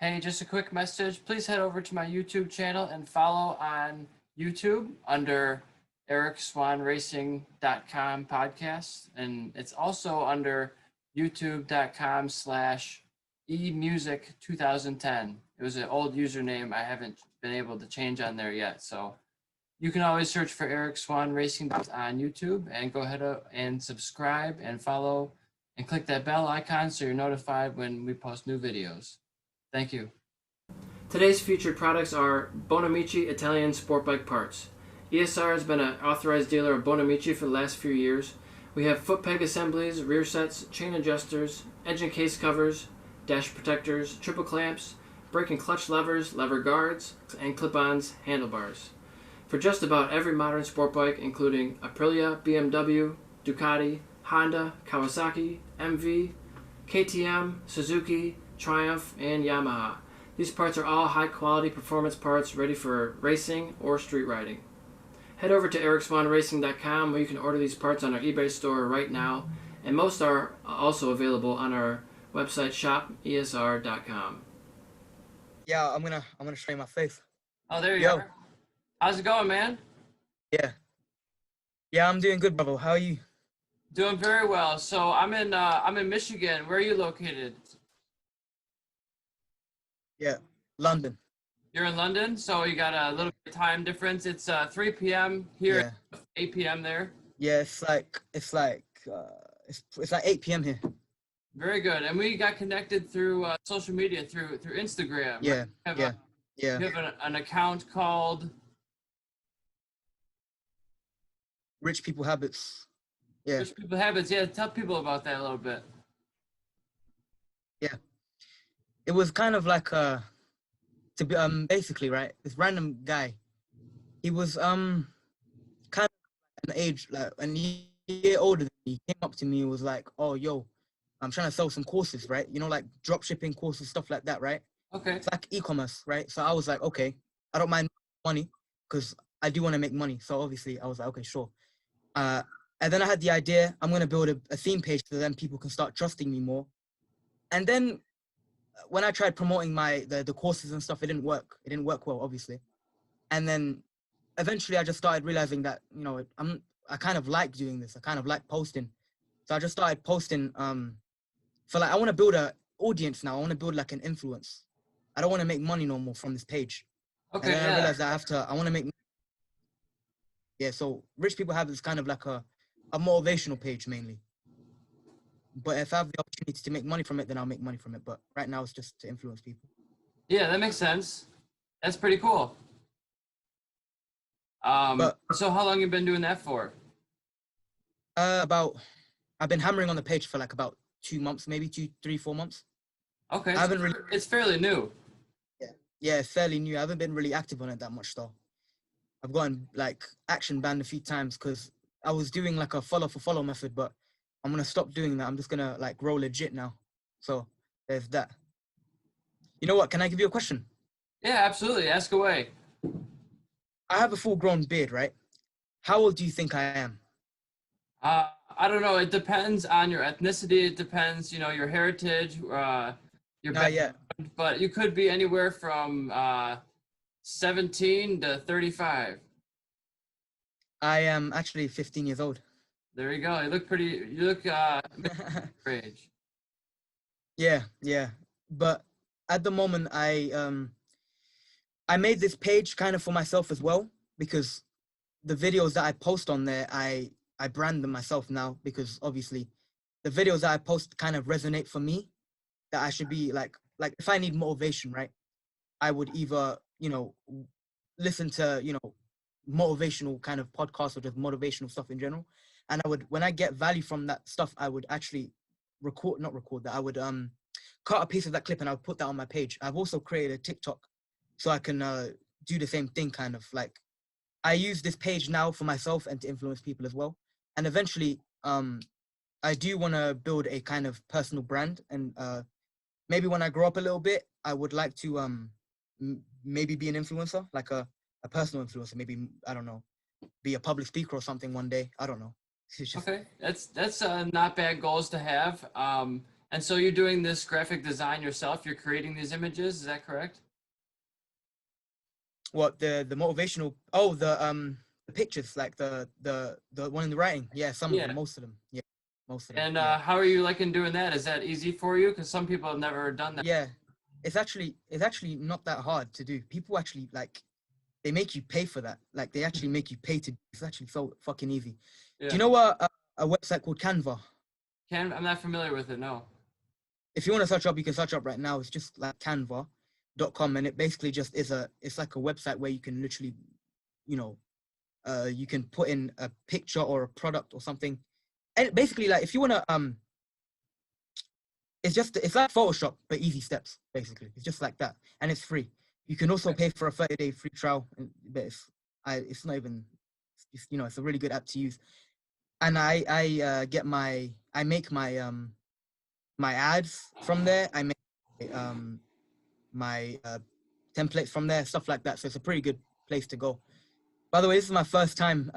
Hey, just a quick message. Please head over to my YouTube channel and follow on YouTube under ericswanracing.com podcast. And it's also under youtube.com/emusic2010. It was an old username I haven't been able to change on there yet. So you can always search for Eric Swahn Racing on YouTube and go ahead and subscribe and follow and click that bell icon so you're notified when we post new videos. Thank you. Today's featured products are Bonamici Italian Sport Bike Parts. ESR has been an authorized dealer of Bonamici for the last few years. We have foot peg assemblies, rear sets, chain adjusters, engine case covers, dash protectors, triple clamps, brake and clutch levers, lever guards, and clip-ons, handlebars. For just about every modern sport bike, including Aprilia, BMW, Ducati, Honda, Kawasaki, MV, KTM, Suzuki, Triumph, and Yamaha. These parts are all high-quality performance parts ready for racing or street riding. Head over to ericswanracing.com where you can order these parts on our eBay store right now, and most are also available on our website shopesr.com. Yeah, I'm gonna show you my face. Oh, there you are. How's it going, man? Yeah, I'm doing good, brother. How are you? Doing very well. So I'm in Michigan. Where are you located? Yeah, London. You're in London, so you got a little bit of time difference. It's 3 p.m. here, 8 p.m. there. Yeah, it's like 8 p.m. here. Very good. And we got connected through social media, through Instagram. Yeah, right? You have an account called Rich People Habits. Yeah. Rich People Habits. Yeah, tell people about that a little bit. Yeah. It was kind of like basically, right, this random guy. He was kind of an age, like a year older than me. He came up to me and was like, "Oh, yo, I'm trying to sell some courses, right? You know, like drop shipping courses, stuff like that, right? Okay. It's like e-commerce, right?" So I was like, okay, I don't mind money because I do want to make money. So obviously I was like, okay, sure. And then I had the idea, I'm going to build a theme page so then people can start trusting me more. And then when I tried promoting the courses and stuff, it didn't work. It didn't work well, obviously. And then eventually I just started realizing that, you know, I kind of like doing this. I kind of like posting. So I just started posting. So like, I want to build an audience now. I want to build like an influence. I don't want to make money no more from this page. Okay. And then I realized that I want to make. Yeah. So Rich People Have is kind of like a motivational page mainly. But if I have the opportunity to make money from it, then I'll make money from it. But right now it's just to influence people. Yeah, that makes sense. That's pretty cool. So how long you been doing that for? I've been hammering on the page for like about 2 months, maybe 2, 3, 4 months. Okay. I haven't really. It's fairly new. Yeah, it's fairly new. I haven't been really active on it that much though. I've gotten like action banned a few times because I was doing like a follow for follow method, but I'm gonna stop doing that. I'm just gonna like grow legit now. So there's that. You know what? Can I give you a question? Yeah, absolutely. Ask away. I have a full-grown beard, right? How old do you think I am? I don't know. It depends on your ethnicity. It depends, you know, your heritage, your background. But you could be anywhere from 17 to 35. I am actually 15 years old. There you go. You look age. Yeah. But at the moment, I made this page kind of for myself as well, because the videos that I post on there, I brand them myself now, because obviously the videos that I post kind of resonate for me, that I should be like if I need motivation, right, I would either, you know, listen to, you know, motivational kind of podcasts or just motivational stuff in general. And I would, when I get value from that stuff, I would actually not record that. I would cut a piece of that clip and I would put that on my page. I've also created a TikTok so I can do the same thing, kind of like I use this page now for myself and to influence people as well. And eventually, I do want to build a kind of personal brand. And maybe when I grow up a little bit, I would like to maybe be an influencer, like a personal influencer. Maybe, I don't know, be a public speaker or something one day. I don't know. Okay, that's not bad goals to have. And so you're doing this graphic design yourself? You're creating these images, is that correct? What the motivational? Oh, the pictures, like the one in the writing. Yeah, some of Yeah. them, most of them. Yeah, most of them. And Yeah, how are you liking doing that? Is that easy for you? Because some people have never done that. yeah. It's actually not that hard to do. People actually like they make you pay for that. Like they actually make you pay to. It's actually so fucking easy. Do Yeah. you know a website called Canva? I'm not familiar with it, no. If you want to search up, you can search up right now. It's just like canva.com, and it basically just it's like a website where you can literally, you know, you can put in a picture or a product or something. And basically, like if you want to it's like Photoshop but easy steps. Basically, it's just like that, and it's free. You can also pay for a 30-day free trial, but it's not even, it's a really good app to use. And I make my ads from there. I make my templates from there, stuff like that. So it's a pretty good place to go. By the way, this is my first time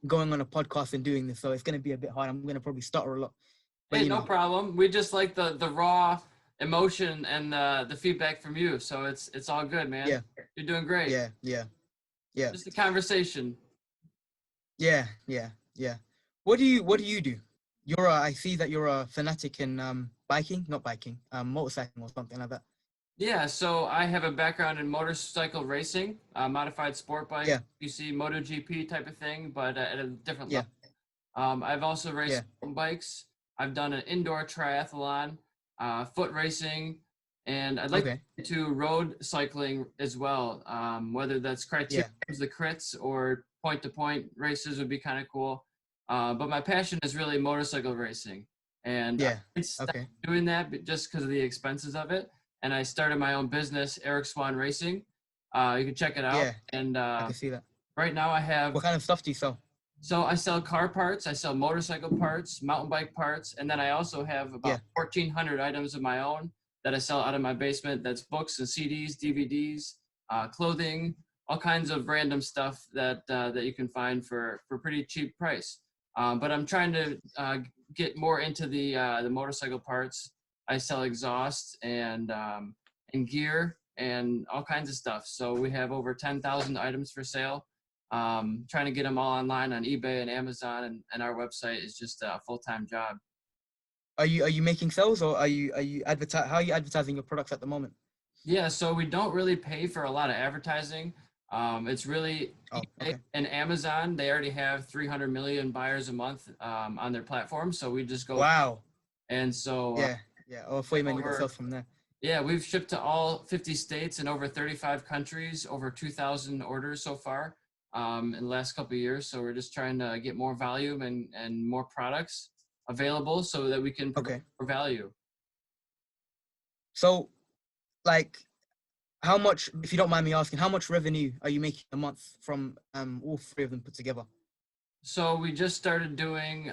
going on a podcast and doing this, so it's going to be a bit hard. I'm going to probably stutter a lot, but Hey, no problem. We just like the raw emotion and the feedback from you. So it's all good, man. Yeah. You're doing great. Yeah. Just a conversation. Yeah. What do you do? I see that you're a fanatic in not biking, motorcycling or something like that. Yeah, so I have a background in motorcycle racing, modified sport bike. Yeah. You see MotoGP type of thing, but at a different Yeah. level. I've also raced Yeah. mountain bikes. I've done an indoor triathlon, foot racing, and I'd like to Okay. get into road cycling as well. Whether that's criteria, the crits, or point-to-point races would be kind of cool. But my passion is really motorcycle racing, and Yeah. I stopped Okay. doing that just because of the expenses of it. And I started my own business, Swahn Racing. You can check it out. Yeah. And I can see that. right now I have. What kind of stuff do you sell? So I sell car parts, I sell motorcycle parts, mountain bike parts, and then I also have about 1,400 items of my own that I sell out of my basement. That's books and CDs, DVDs, clothing, all kinds of random stuff that that you can find for pretty cheap price. But I'm trying to get more into the motorcycle parts. I sell exhaust and gear and all kinds of stuff. So we have over 10,000 items for sale. Trying to get them all online on eBay and Amazon, and our website is just a full-time job. Are you making sales, or are you how are you advertising your products at the moment? Yeah, so we don't really pay for a lot of advertising. It's really eBay and Amazon. They already have 300 million buyers a month on their platform. So we just go. Wow. And so Yeah. Oh, I thought you meant you got sales from there. Yeah, we've shipped to all 50 states and over 35 countries, over 2,000 orders so far in the last couple of years. So we're just trying to get more volume and more products available so that we can provide more value. So, like, how much, if you don't mind me asking, how much revenue are you making a month from all three of them put together? So we just started doing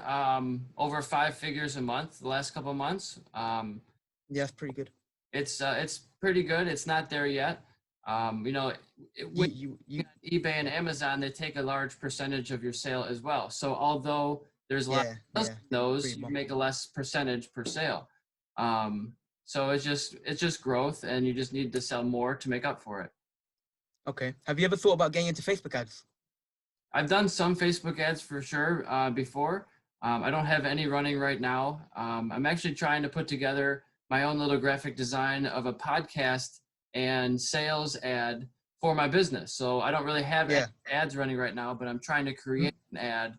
over 5 figures a month the last couple of months. Yeah, that's pretty good. It's pretty good. It's not there yet. With eBay and Amazon, they take a large percentage of your sale as well. So although there's a lot of those, you make a less percentage per sale. So it's just growth, and you just need to sell more to make up for it. Okay. Have you ever thought about getting into Facebook ads? I've done some Facebook ads for sure before. I don't have any running right now. I'm actually trying to put together my own little graphic design of a podcast and sales ad for my business. So I don't really have ads running right now, but I'm trying to create an ad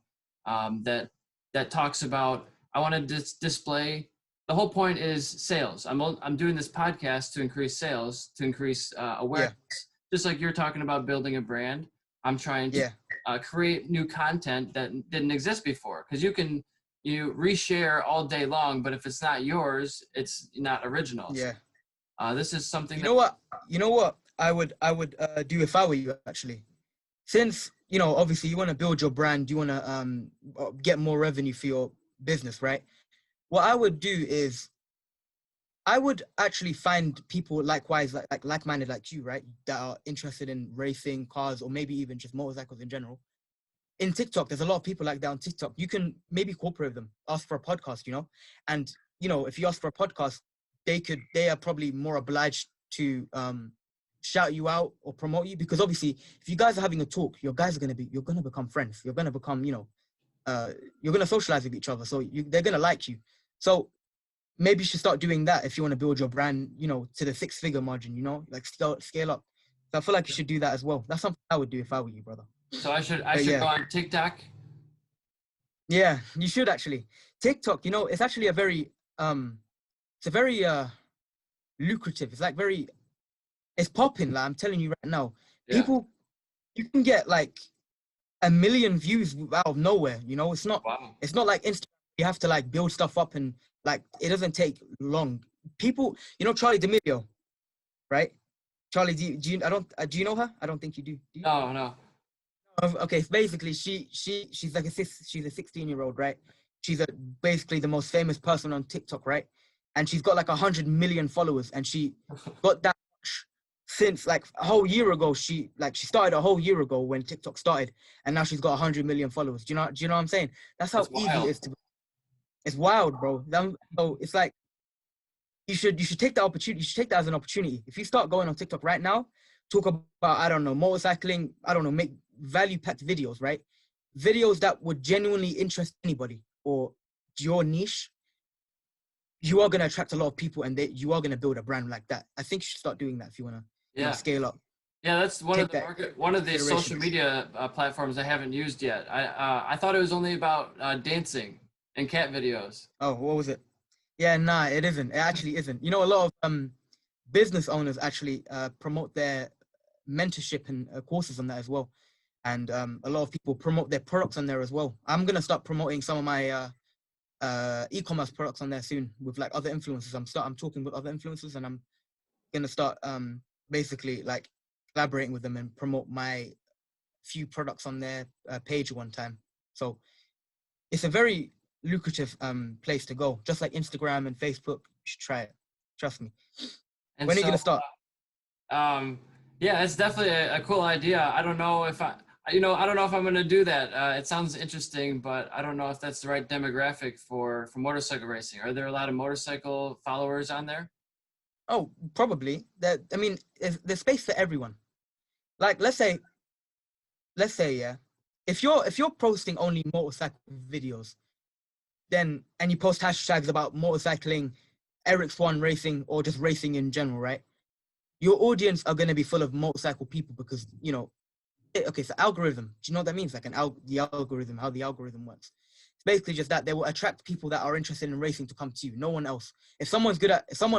that talks about, I want to display. The whole point is sales. I'm doing this podcast to increase sales, to increase awareness. Just like you're talking about building a brand, I'm trying to create new content that didn't exist before. Because you reshare all day long, but if it's not yours, it's not original. Yeah. So, this is something. You know what? I would do if I were you, actually. Since obviously you want to build your brand, you want to get more revenue for your business, right? What I would do is I would actually find people likewise, like-minded like you, right? That are interested in racing, cars, or maybe even just motorcycles in general. In TikTok, there's a lot of people like that on TikTok. You can maybe cooperate with them, ask for a podcast, and you know, if you ask for a podcast, they are probably more obliged to shout you out or promote you, because obviously if you guys are having a talk, you're gonna become friends. You're gonna become, you know, you're gonna socialize with each other. So they're gonna like you. So maybe you should start doing that if you want to build your brand, you know, to the 6-figure margin, you know, like scale up. So I feel like you should do that as well. That's something I would do if I were you, brother. So I should Yeah. go on TikTok. Yeah, you should actually. TikTok, you know, it's actually a very it's a very lucrative. It's like it's popping. Like I'm telling you right now, Yeah. people, you can get like 1 million views out of nowhere. You know, it's not Wow. it's not like Instagram. You have to like build stuff up, and like it doesn't take long. People, you know, Charlie D'Amelio, right? Charlie, do you do you know her? I don't think you do. Do you? No. Okay, basically she's like she's a 16-year-old, right? She's basically the most famous person on TikTok, right? And she's got like 100 million followers, and she got that much since like a whole year ago. She started a whole year ago when TikTok started, and now she's got 100 million followers. Do you know what I'm saying? That's how easy it is to. It's wild, bro. So it's like you should take the opportunity. You should take that as an opportunity. If you start going on TikTok right now, talk about, I don't know, motorcycling. I don't know, make value-packed videos, right? Videos that would genuinely interest anybody or your niche. You are gonna attract a lot of people, and you are gonna build a brand like that. I think you should start doing that if you wanna, you know, scale up. Yeah, that's one of the social media platforms I haven't used yet. I thought it was only about dancing and cat videos. Oh, what was it? Yeah, nah, it isn't. It actually isn't. You know, a lot of business owners actually promote their mentorship and courses on that as well. And a lot of people promote their products on there as well. I'm gonna start promoting some of my e-commerce products on there soon with like other influencers. I'm talking with other influencers, and I'm gonna start basically like collaborating with them and promote my few products on their page one time. So it's a very lucrative place to go, just like Instagram and Facebook. You should try it, trust me. And when are you gonna start? Yeah, it's definitely a cool idea. I don't know if I don't know if I'm gonna do that. It sounds interesting, but I don't know if that's the right demographic for motorcycle racing. Are there a lot of motorcycle followers on there? Oh, probably. That, I mean, there's space for everyone. Like let's say, yeah, if you're posting only motorcycle videos, then, and you post hashtags about motorcycling, Eric Swahn racing, or just racing in general, right? Your audience are going to be full of motorcycle people, because, you know, okay, so algorithm, do you know what that means? Like the algorithm, how the algorithm works. It's basically just that they will attract people that are interested in racing to come to you, no one else. If someone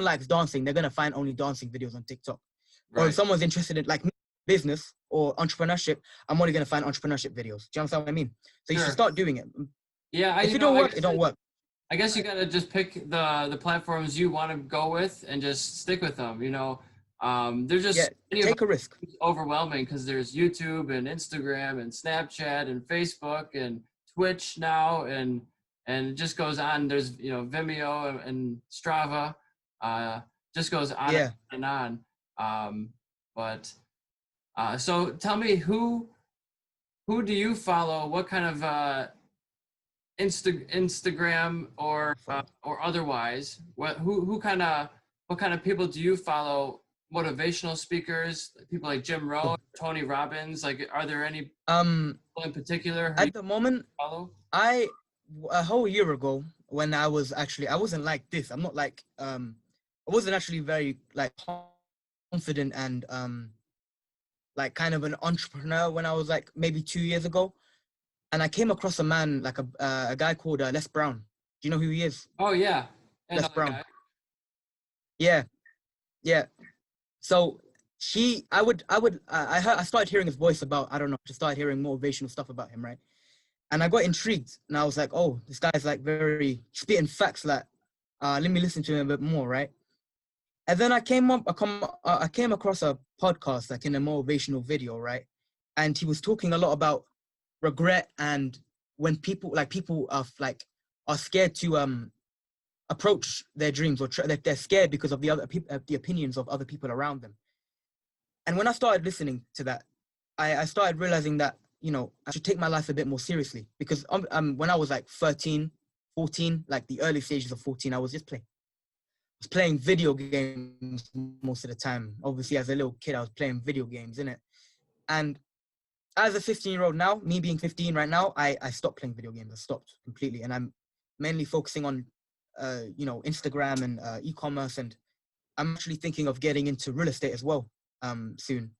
likes dancing, they're going to find only dancing videos on TikTok. Right. Or if someone's interested in like business or entrepreneurship, I'm only going to find entrepreneurship videos. Do you understand what I mean? So you should start doing it. Yeah, if it don't work, it don't work. I guess you gotta just pick the platforms you want to go with and just stick with them. You know, they're just take a risk. Overwhelming because there's YouTube and Instagram and Snapchat and Facebook and Twitch now, and it just goes on. There's, you know, Vimeo and Strava. Just goes on and on. So tell me, who do you follow? What kind of Instagram or otherwise, what kind of people do you follow? Motivational speakers, people like Jim Rohn, Tony Robbins. Like, are there any people in particular at the moment follow? A whole year ago, when I wasn't like this. I'm not like I wasn't actually very like confident and like kind of an entrepreneur when I was like maybe 2 years ago. And I came across a man, like a guy called Les Brown. Do you know who he is? Oh yeah, Les Brown. Guy. Yeah. So I started hearing his voice about, I don't know, just started hearing motivational stuff about him, right? And I got intrigued, and I was like, oh, this guy's like very spitting facts. Like, let me listen to him a bit more, right? And then I came across a podcast, like in a motivational video, right? And he was talking a lot about regret, and when people are scared to approach their dreams, or they're scared because of the opinions of other people around them. And when I started listening to that, I started realizing that, you know, I should take my life a bit more seriously, because when I was like 13, 14, like the early stages of 14, I was playing video games most of the time. Obviously, as a little kid, I was playing video games, innit? And as a 15-year-old now, me being 15 right now, I stopped playing video games. I stopped completely. And I'm mainly focusing on, Instagram and e-commerce. And I'm actually thinking of getting into real estate as well soon.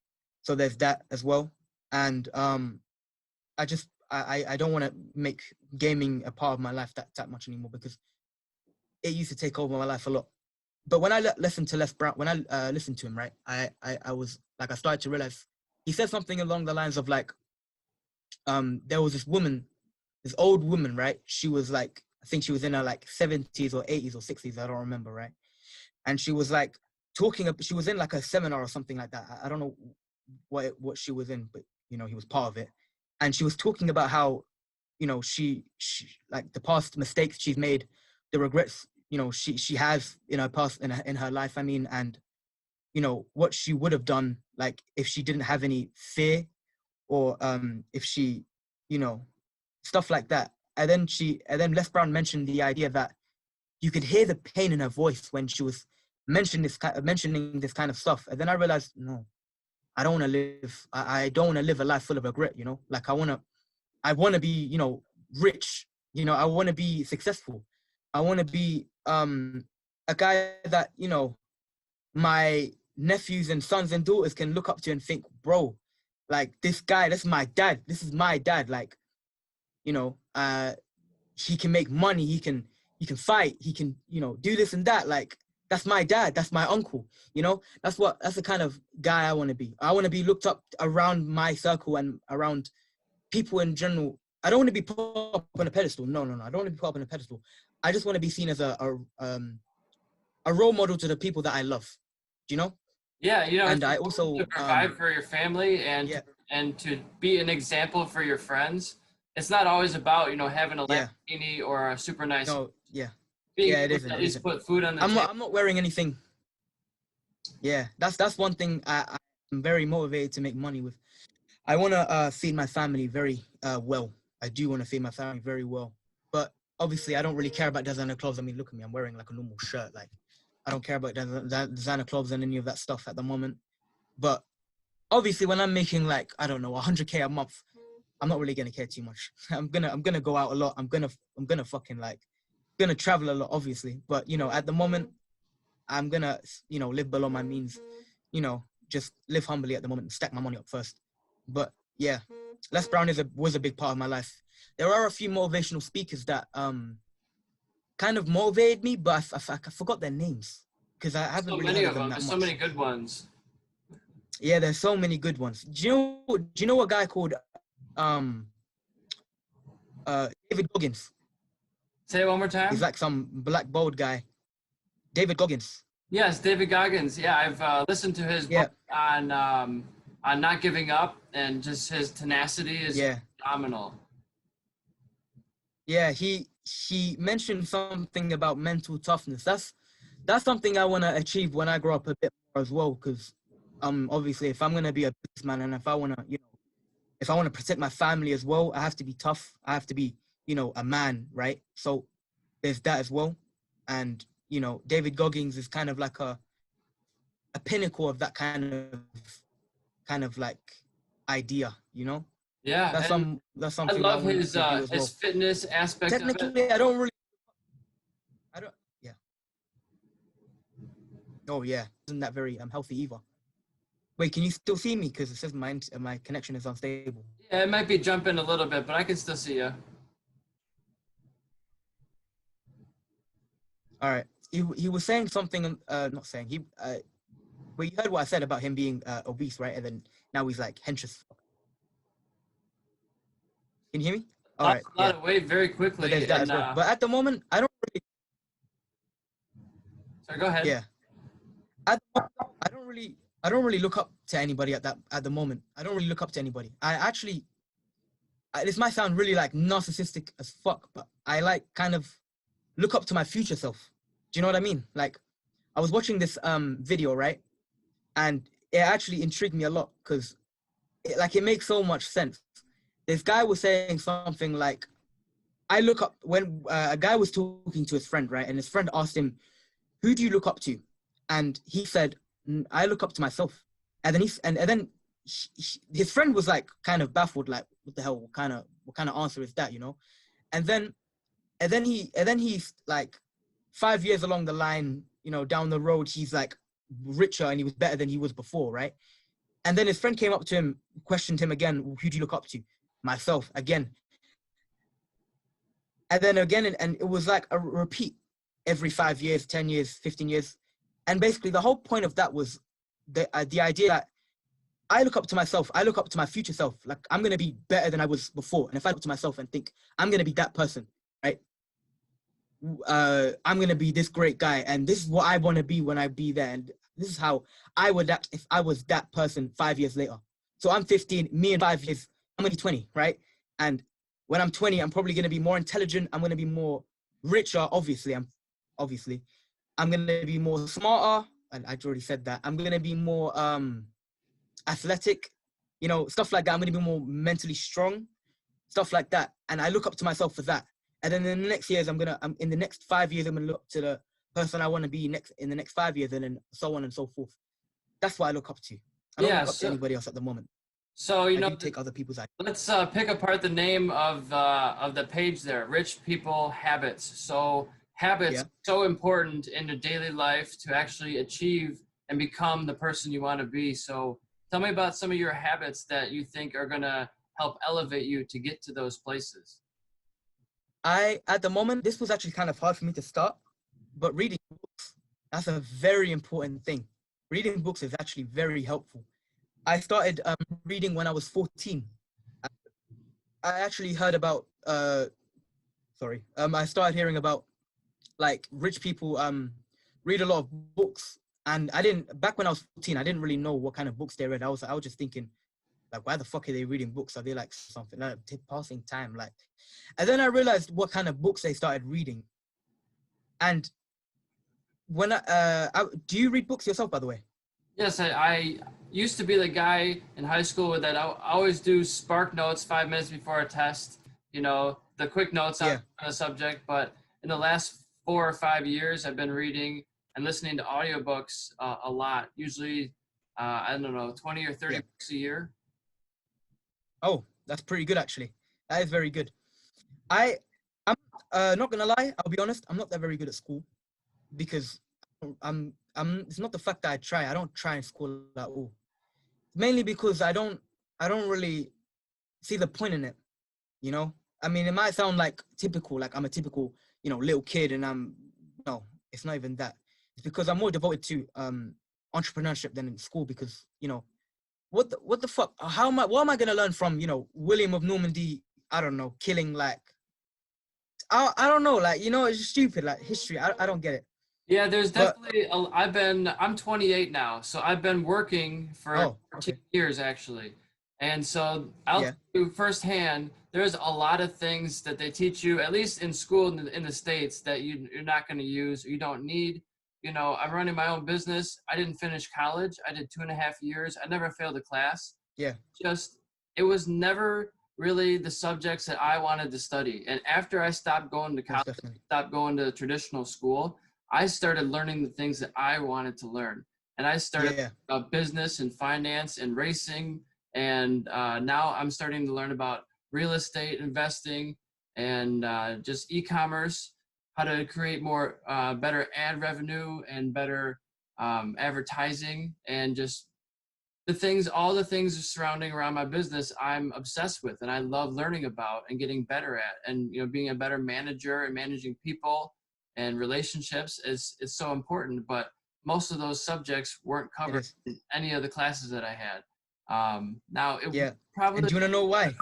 So there's that as well. And I don't want to make gaming a part of my life that much anymore, because it used to take over my life a lot. But when I listened to Les Brown, when I listened to him, right, I was like, I started to realize he said something along the lines of like, there was this old woman, right? She was like, I think she was in her like 70s or 80s or 60s, I don't remember, right? And she was like she was in like a seminar or something like that. I don't know what she was in, but he was part of it. And she was talking about how, she like the past mistakes she's made, the regrets, she has in her past, in her life, I mean, and, what she would have done, like if she didn't have any fear, or if she, stuff like that. And then Les Brown mentioned the idea that you could hear the pain in her voice when she was mentioning this kind of stuff. And then I realized, no, I don't want to live. I don't want to live a life full of regret. Like I want to be, rich. I want to be successful. I want to be a guy that my nephews and sons and daughters can look up to and think, bro, like this guy, that's my dad. This is my dad. Like, he can make money. He can fight. He can, do this and that. Like, that's my dad. That's my uncle. That's the kind of guy I want to be. I want to be looked up around my circle and around people in general. I don't want to be put up on a pedestal. No. I don't want to be put up on a pedestal. I just want to be seen as a role model to the people that I love. Do you know? Yeah, and I also to provide for your family and to be an example for your friends. It's not always about having a Lamborghini or a super nice. No, yeah. Being it able isn't. to at least put food on the table. I'm not wearing anything. Yeah, that's one thing I'm very motivated to make money with. I want to feed my family very well. I do want to feed my family very well. But obviously, I don't really care about designer clothes. I mean, look at me. I'm wearing like a normal shirt. Like, I don't care about designer clothes and any of that stuff at the moment. But obviously, when I'm making like, I don't know, 100K a month, I'm not really gonna care too much. I'm gonna go out a lot. I'm gonna fucking like, gonna travel a lot, obviously. But at the moment, I'm gonna live below my means. Just live humbly at the moment and stack my money up first. But yeah, Les Brown was a big part of my life. There are a few motivational speakers that kind of motivated me, but I forgot their names because I haven't really heard of them that much. There's so many good ones. Yeah, there's so many good ones. Do you know a guy called David Goggins? Say it one more time. He's like some black bald guy. David Goggins. Yes, David Goggins. Yeah, I've listened to his book on not giving up, and just his tenacity is phenomenal. Yeah, he mentioned something about mental toughness. That's something I want to achieve when I grow up a bit more as well, because obviously if I'm going to be a businessman and if I want to protect my family as well, I have to be tough. I have to be a man, right? So there's that as well. And David Goggins is kind of like a pinnacle of that kind of like idea, Yeah, that's something I love his fitness aspect. Technically, Oh yeah, isn't that very healthy either? Wait, can you still see me? Because it says my connection is unstable. Yeah, it might be jumping a little bit, but I can still see you. All right. He was saying something. Not saying he. Well, you heard what I said about him being obese, right? And then now he's like hench as fuck. Can you hear me? All right. A lot of weight very quickly. But there's that as well. But at the moment, I don't really. Sorry, go ahead. Yeah. I don't really look up to anybody at the moment. I don't really look up to anybody. This might sound really like narcissistic as fuck, but I like kind of look up to my future self. Do you know what I mean? Like, I was watching this video, right? And it actually intrigued me a lot because it makes so much sense. This guy was saying something like, I look up when a guy was talking to his friend, right? And his friend asked him, who do you look up to? And he said, I look up to myself. And then his friend was like kind of baffled, like, what the hell, what kind of answer is that, you know? And then he's like 5 years along the line, you know, down the road, he's like richer and he was better than he was before, right? And then his friend came up to him, questioned him again, who do you look up to? Myself, again. And then again, and it was like a repeat every 5 years, 10 years, 15 years. And basically the whole point of that was the idea that I look up to myself, I look up to my future self. Like, I'm going to be better than I was before. And if I look to myself and think, I'm going to be that person, right? I'm going to be this great guy. And this is what I want to be when I be there. And this is how I would act if I was that person 5 years later. So I'm 15, me in 5 years, I'm going to be 20, right? And when I'm 20, I'm probably going to be more intelligent. I'm going to be more richer, obviously. I'm going to be more smarter. And I already said that. I'm going to be more athletic, you know, stuff like that. I'm going to be more mentally strong, stuff like that. And I look up to myself for that. And then in the next years, in the next 5 years, I'm going to look to the person I want to be in the next 5 years, and then so on and so forth. That's what I look up to. I don't look up to anybody else at the moment. So, you know, do take other people's ideas. Let's pick apart the name of the page there, Rich People Habits. So habits so important in your daily life to actually achieve and become the person you want to be. So tell me about some of your habits that you think are going to help elevate you to get to those places. At the moment, this was actually kind of hard for me to start, but reading books, that's a very important thing. Reading books is actually very helpful. I started reading when I was 14. I actually heard about, I started hearing about like rich people read a lot of books. And back when I was 14, I didn't really know what kind of books they read. I was just thinking, like, why the fuck are they reading books? Are they like something, like passing time? Like, and then I realized what kind of books they started reading. And when do you read books yourself, by the way? Yes, I used to be the guy in high school that I always do Spark Notes 5 minutes before a test, you know, the quick notes on the subject. But in the last 4 or 5 years, I've been reading and listening to audiobooks a lot, usually, I don't know, 20 or 30 books a year. Oh, that's pretty good, actually. That is very good. I'm not gonna lie, I'll be honest, I'm not that very good at school because it's not the fact that I don't try in school at all. Mainly because I don't really see the point in it, you know? I mean, it might sound like typical, like I'm a typical, you know, little kid, and no, it's not even that. It's because I'm more devoted to entrepreneurship than in school, because, you know, what the fuck? What am I gonna learn from, you know, William of Normandy? I don't know, killing, like, I don't know, like, you know, it's just stupid, like history. I don't get it. Yeah, there's definitely, I'm 28 now, so I've been working for 14 years actually. And so I'll tell you firsthand, there's a lot of things that they teach you, at least in school in the States, that you're not going to use, or you don't need. You know, I'm running my own business. I didn't finish college. I did 2.5 years. I never failed a class. Yeah. It was never really the subjects that I wanted to study. And after I stopped going to college, stopped going to traditional school, I started learning the things that I wanted to learn. And I started business and finance and racing. And now I'm starting to learn about real estate investing and just e-commerce, how to create more better ad revenue and better advertising, and just all the things surrounding around my business I'm obsessed with, and I love learning about and getting better at. And, you know, being a better manager and managing people and relationships is so important. But most of those subjects weren't covered in any of the classes that I had. Now it probably, and do you want to know why?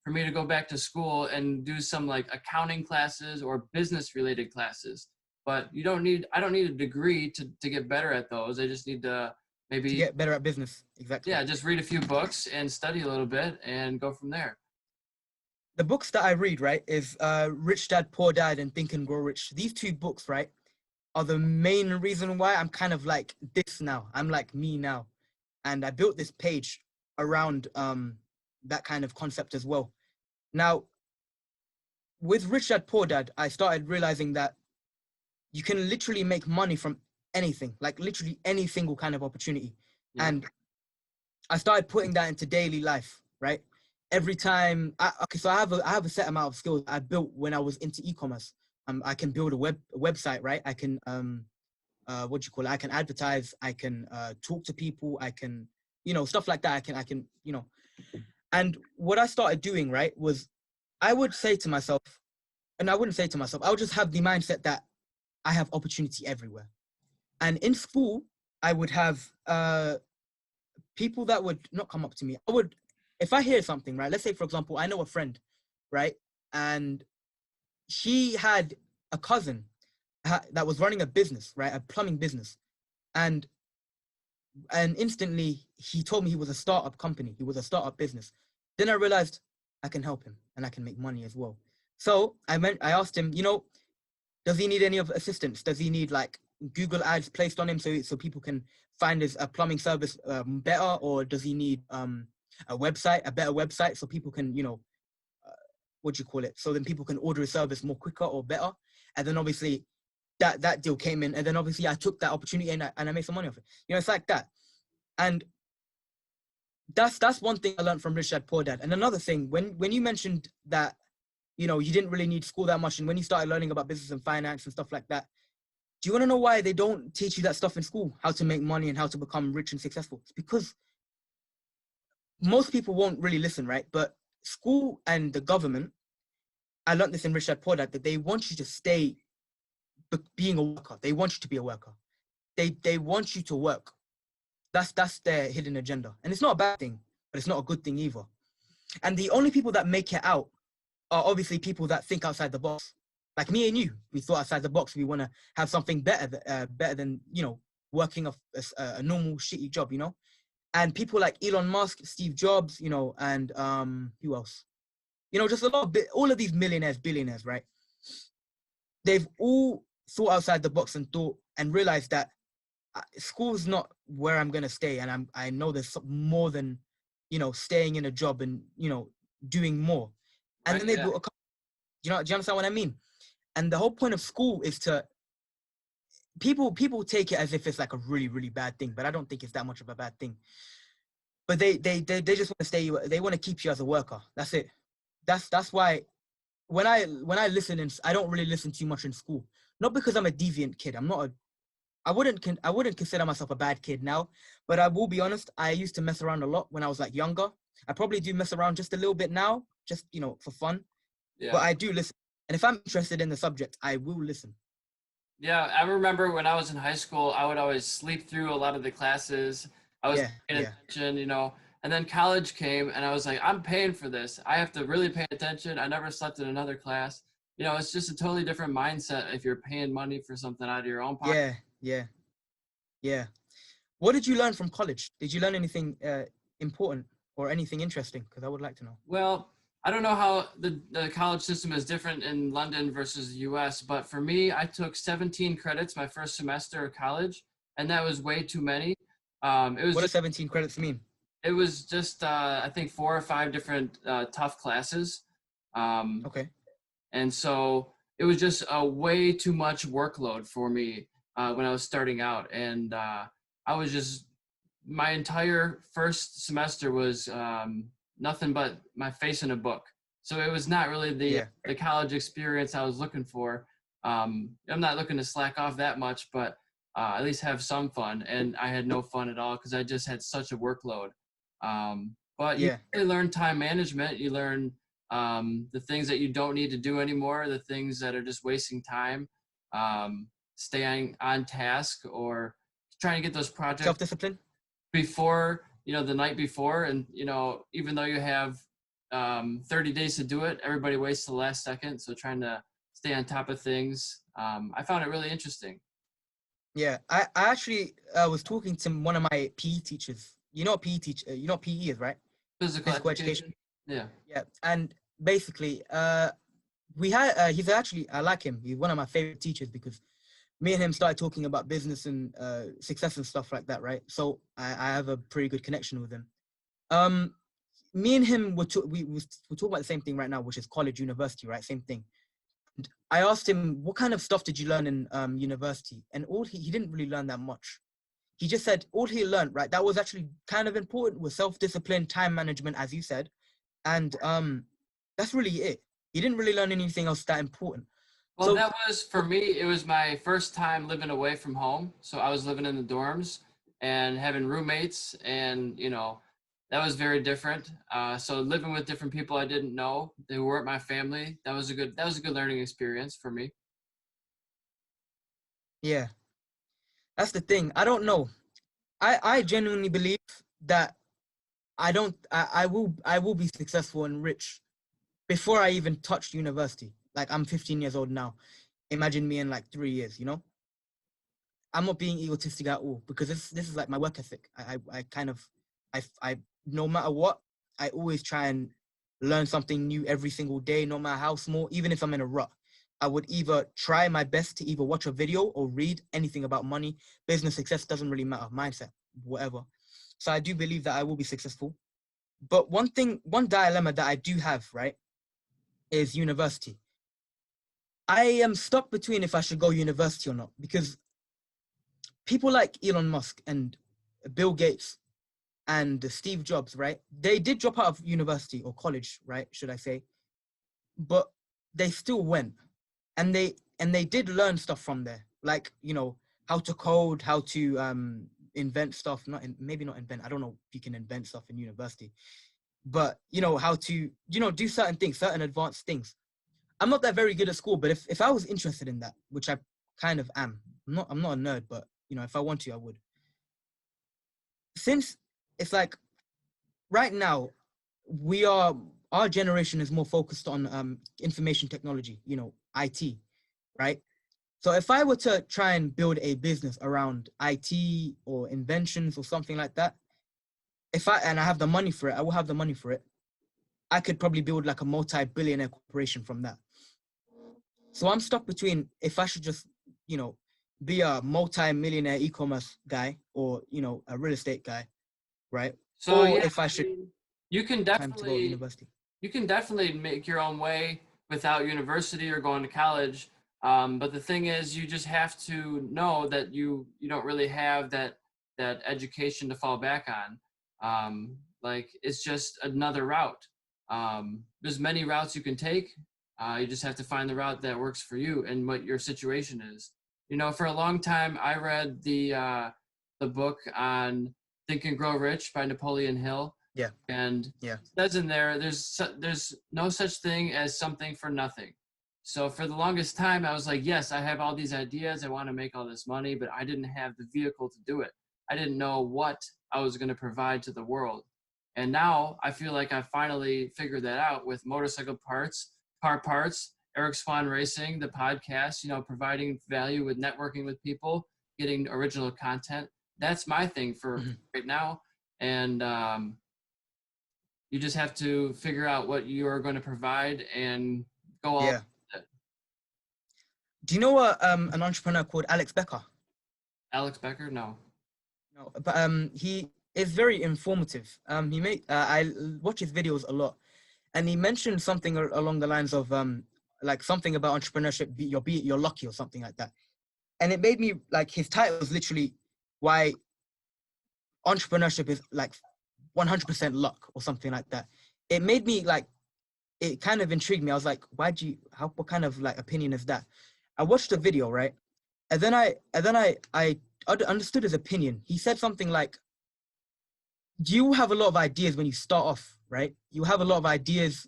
For me to go back to school and do some like accounting classes or business related classes. But I don't need a degree to get better at those. I just need to maybe get better at business. Exactly. Yeah, just read a few books and study a little bit and go from there. The books that I read, right, is Rich Dad, Poor Dad and Think and Grow Rich. These two books, right, are the main reason why I'm kind of like this now. I'm like me now. And I built this page around that kind of concept as well. Now, with Rich Dad Poor Dad, I started realizing that you can literally make money from anything, like literally any single kind of opportunity. Yeah. And I started putting that into daily life, right? Every time, okay, so I have a set amount of skills I built when I was into e-commerce. I can build a website, right? I can what do you call it? I can advertise. I can talk to people. I can, stuff like that. I can, And what I started doing, right, was I would say to myself, and I wouldn't say to myself, I would just have the mindset that I have opportunity everywhere. And in school, I would have people that would not come up to me. If I hear something, right? Let's say, for example, I know a friend, right? And she had a cousin that was running a business, right? A plumbing business. And instantly he told me he was a startup company. He was a startup business. Then I realized I can help him and I can make money as well. So I asked him, does he need any of assistance? Does he need like Google ads placed on him so people can find his plumbing service better, or does he need a better website so people can what do you call it? So then people can order a service more quicker or better. And then obviously that deal came in, and then obviously I took that opportunity and I made some money off it. It's like that. And that's one thing I learned from Rich Dad Poor Dad. And another thing, when you mentioned that you didn't really need school that much, and when you started learning about business and finance and stuff like that, do you want to know why they don't teach you that stuff in school? How to make money and how to become rich and successful? It's because most people won't really listen, right? But school and the government, I learned this in Rich Dad Poor Dad, that they want you to stay being a worker. They want you to be a worker. They want you to work. That's their hidden agenda. And it's not a bad thing, but it's not a good thing either. And the only people that make it out are obviously people that think outside the box. Like me and you, we thought outside the box. We want to have something better than working a normal shitty job, And people like Elon Musk, Steve Jobs, and who else? Just all of these millionaires, billionaires, right? They've all thought outside the box and thought and realized that school's not where I'm gonna stay, and I know there's more than staying in a job and doing more. And Right, then they yeah. built do you understand what I mean? And the whole point of school is to people take it as if it's like a really, really bad thing, but I don't think it's that much of a bad thing. But they just want to they want to keep you as a worker. That's it. That's why when I listen, I don't really listen too much in school. Not because I'm a deviant kid. I wouldn't consider myself a bad kid now, but I will be honest, I used to mess around a lot when I was like younger. I probably do mess around just a little bit now, just for fun. Yeah. But I do listen. And if I'm interested in the subject, I will listen. Yeah, I remember when I was in high school, I would always sleep through a lot of the classes. I was paying attention, and then college came and I was like, I'm paying for this. I have to really pay attention. I never slept in another class. It's just a totally different mindset if you're paying money for something out of your own pocket. Yeah. What did you learn from college? Did you learn anything important or anything interesting? Because I would like to know. Well, I don't know how the college system is different in London versus the US, but for me, I took 17 credits my first semester of college, and that was way too many. What does 17 credits mean? It was just, I think, 4 or 5 different tough classes. Okay. And so it was just a way too much workload for me when I was starting out. And I was just, my entire first semester was nothing but my face in a book. So it was not really the college experience I was looking for. I'm not looking to slack off that much, but at least have some fun. And I had no fun at all because I just had such a workload. But you really learn time management. You learn the things that you don't need to do anymore, the things that are just wasting time, staying on task or trying to get those projects. Self-discipline? Before, the night before. And, even though you have 30 days to do it, everybody waits to the last second. So trying to stay on top of things. I found it really interesting. Yeah, I actually was talking to one of my PE teachers. PE teacher, PE is, right? Physical education. Yeah. Yeah, and basically, we had he's actually, I like him. He's one of my favorite teachers because me and him started talking about business and success and stuff like that, right? So I have a pretty good connection with him. me and him we're talking about the same thing right now, which is college, university, right? Same thing. And I asked him, what kind of stuff did you learn in university? And all he didn't really learn that much. He just said all he learned, right, that was actually kind of important, was self-discipline, time management, as you said. And that's really it. He didn't really learn anything else that important. Well, So that was for me, it was my first time living away from home. So I was living in the dorms and having roommates, and that was very different. So living with different people I didn't know, they weren't my family. That was a good learning experience for me. yeah, that's the thing. I don't know. I genuinely believe that I will be successful and rich before I even touched university. Like, I'm 15 years old now. Imagine me in like 3 years, I'm not being egotistic at all, because this is like my work ethic. I kind of, I no matter what, I always try and learn something new every single day, no matter how small. Even if I'm in a rut, I would either try my best to either watch a video or read anything about money, business, success, doesn't really matter, mindset, whatever. So I do believe that I will be successful. But one dilemma that I do have, right, is university. I am stuck between if I should go university or not, because people like Elon Musk and Bill Gates and Steve Jobs, right? They did drop out of university or college, right? Should I say? But they still went, and they did learn stuff from there, like how to code, how to invent stuff. Maybe not invent. I don't know if you can invent stuff in university, but how to do certain things, certain advanced things. I'm not that very good at school, but if I was interested in that, which I kind of am, I'm not a nerd, but if I want to, I would. Since it's like right now, our generation is more focused on information technology, IT, right? So if I were to try and build a business around IT or inventions or something like that, and I have the money for it, I will have the money for it. I could probably build like a multi-billionaire corporation from that. So I'm stuck between if I should just, be a multi-millionaire e-commerce guy, or, a real estate guy, right? So Or yeah, if I I should mean, you can time to go to definitely university. you can definitely make your own way without university or going to college. But the thing is, you just have to know that you don't really have that education to fall back on. Like, it's just another route. There's many routes you can take. You just have to find the route that works for you and what your situation is. For a long time, I read the book on Think and Grow Rich by Napoleon Hill. Yeah. And Yeah. it says in there, there's no such thing as something for nothing. So for the longest time, I was like, yes, I have all these ideas. I want to make all this money, but I didn't have the vehicle to do it. I didn't know what I was going to provide to the world. And now I feel like I finally figured that out with motorcycle parts, car parts, Eric Swahn Racing, the podcast, providing value with networking with people, getting original content. That's my thing for right now. And you just have to figure out what you are going to provide and go all. Yeah. Do you know an entrepreneur called Alex Becker? Alex Becker? No. No, but he is very informative. I watch his videos a lot, and he mentioned something along the lines of like something about entrepreneurship. You're lucky or something like that, and it made me like, his title was literally why entrepreneurship is like 100% luck or something like that. It made me like, it kind of intrigued me. I was like, what kind of like opinion is that? I watched the video, right? And then I understood his opinion. He said something like, you have a lot of ideas when you start off, right? You have a lot of ideas.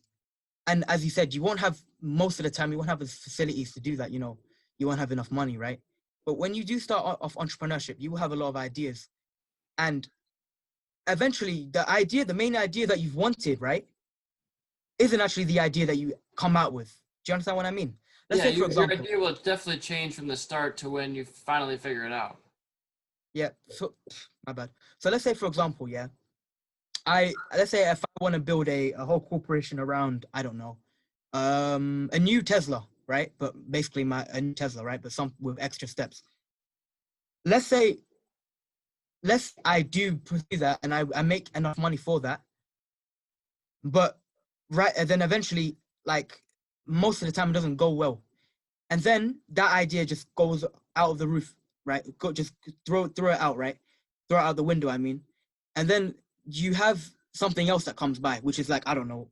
And as you said, you won't have, most of the time, you won't have the facilities to do that. You won't have enough money, right? But when you do start off entrepreneurship, you will have a lot of ideas. And eventually the main idea that you've wanted, right, isn't actually the idea that you come out with. Do you understand what I mean? Let's say, for example, your idea will definitely change from the start to when you finally figure it out. Yeah. So, my bad. So let's say, for example, yeah, let's say if I want to build a whole corporation around, I don't know, a new Tesla, right? But basically a new Tesla, right? But some with extra steps. Let's I do pursue that and I make enough money for that. but right, and then eventually, like most of the time, it doesn't go well, and then that idea just goes out of the roof, right? Just throw it out, right? Throw it out the window. I mean, and then you have something else that comes by, which is like, I don't know,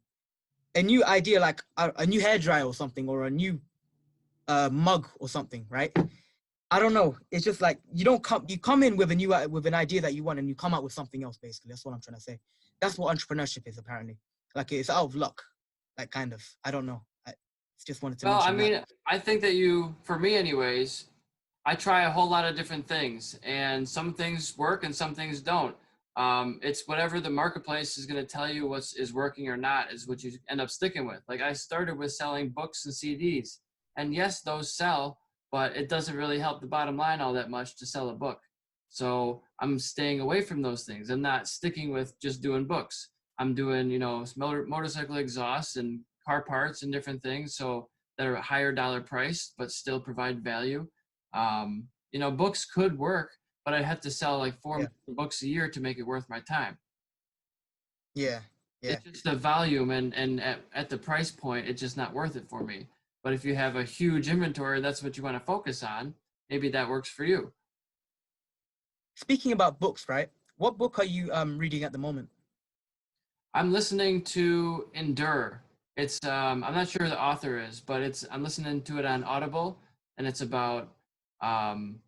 a new idea, like a new hairdryer or something, or a new mug or something, right? I don't know. It's just like you come in with a new with an idea that you want, and you come out with something else. Basically, that's what I'm trying to say. That's what entrepreneurship is, apparently. Like, it's out of luck, like, kind of. I don't know. I just wanted to Well, I mention that. mean, I think that for me anyways, I try a whole lot of different things, and some things work and some things don't. It's whatever the marketplace is going to tell you is working or not is what you end up sticking with. Like I started with selling books and CDs, and yes, those sell, but it doesn't really help the bottom line all that much to sell a book. So I'm staying away from those things. I'm not sticking with just doing books. I'm doing, motorcycle exhausts and car parts and different things. So that are higher dollar price, but still provide value. Books could work, but I'd have to sell like four Yeah, books a year to make it worth my time. yeah, yeah. It's just the volume and at the price point, it's just not worth it for me. But if you have a huge inventory, that's what you want to focus on. Maybe that works for you. Speaking about books, right? What book are you reading at the moment? I'm listening to Endure. I'm not sure who the author is, but I'm listening to it on Audible, and it's about um,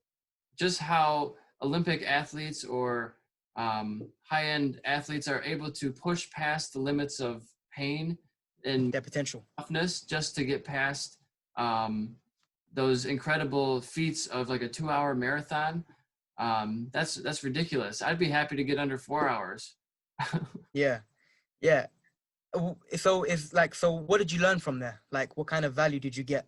just how Olympic athletes or high-end athletes are able to push past the limits of pain and Their potential. toughness just to get past um, those incredible feats of like a 2-hour marathon. That's ridiculous. I'd be happy to get under 4 hours. Yeah, yeah. So it's like, so what did you learn from there? Like, what kind of value did you get?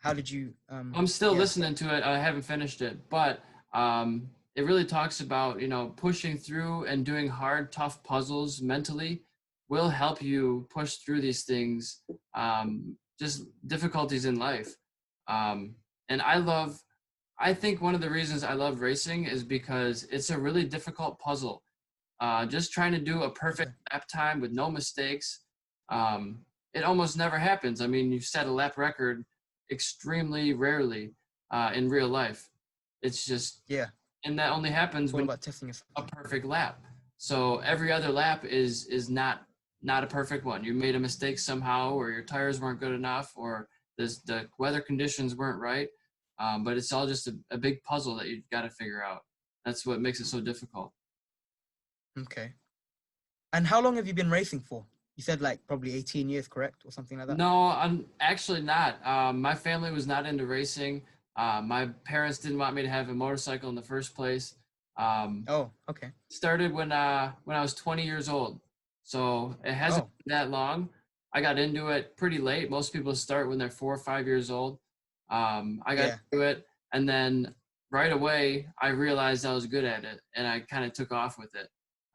How did you I'm still yeah, listening to it. I haven't finished it, but it really talks about, pushing through and doing hard, tough puzzles mentally will help you push through these things, just difficulties in life. Um, and I think one of the reasons I love racing is because it's a really difficult puzzle. Just trying to do a perfect okay. lap time with no mistakes, um, it almost never happens. I mean, you set a lap record extremely rarely in real life. It's just, Yeah, and that only happens it's all when about testing yourself. a perfect lap. So every other lap is not a perfect one. You made a mistake somehow, or your tires weren't good enough, or the weather conditions weren't right. But it's all just a big puzzle that you've got to figure out. That's what makes it so difficult. Okay. And how long have you been racing for? You said like probably 18 years, correct? Or something like that? No, I'm actually not. My family was not into racing. My parents didn't want me to have a motorcycle in the first place. Um, Oh, okay. Started when I was 20 years old, so it hasn't Oh, been that long. I got into it pretty late. Most people start when they're 4 or 5 years old. I got yeah. into it, and then right away I realized I was good at it, and I kind of took off with it.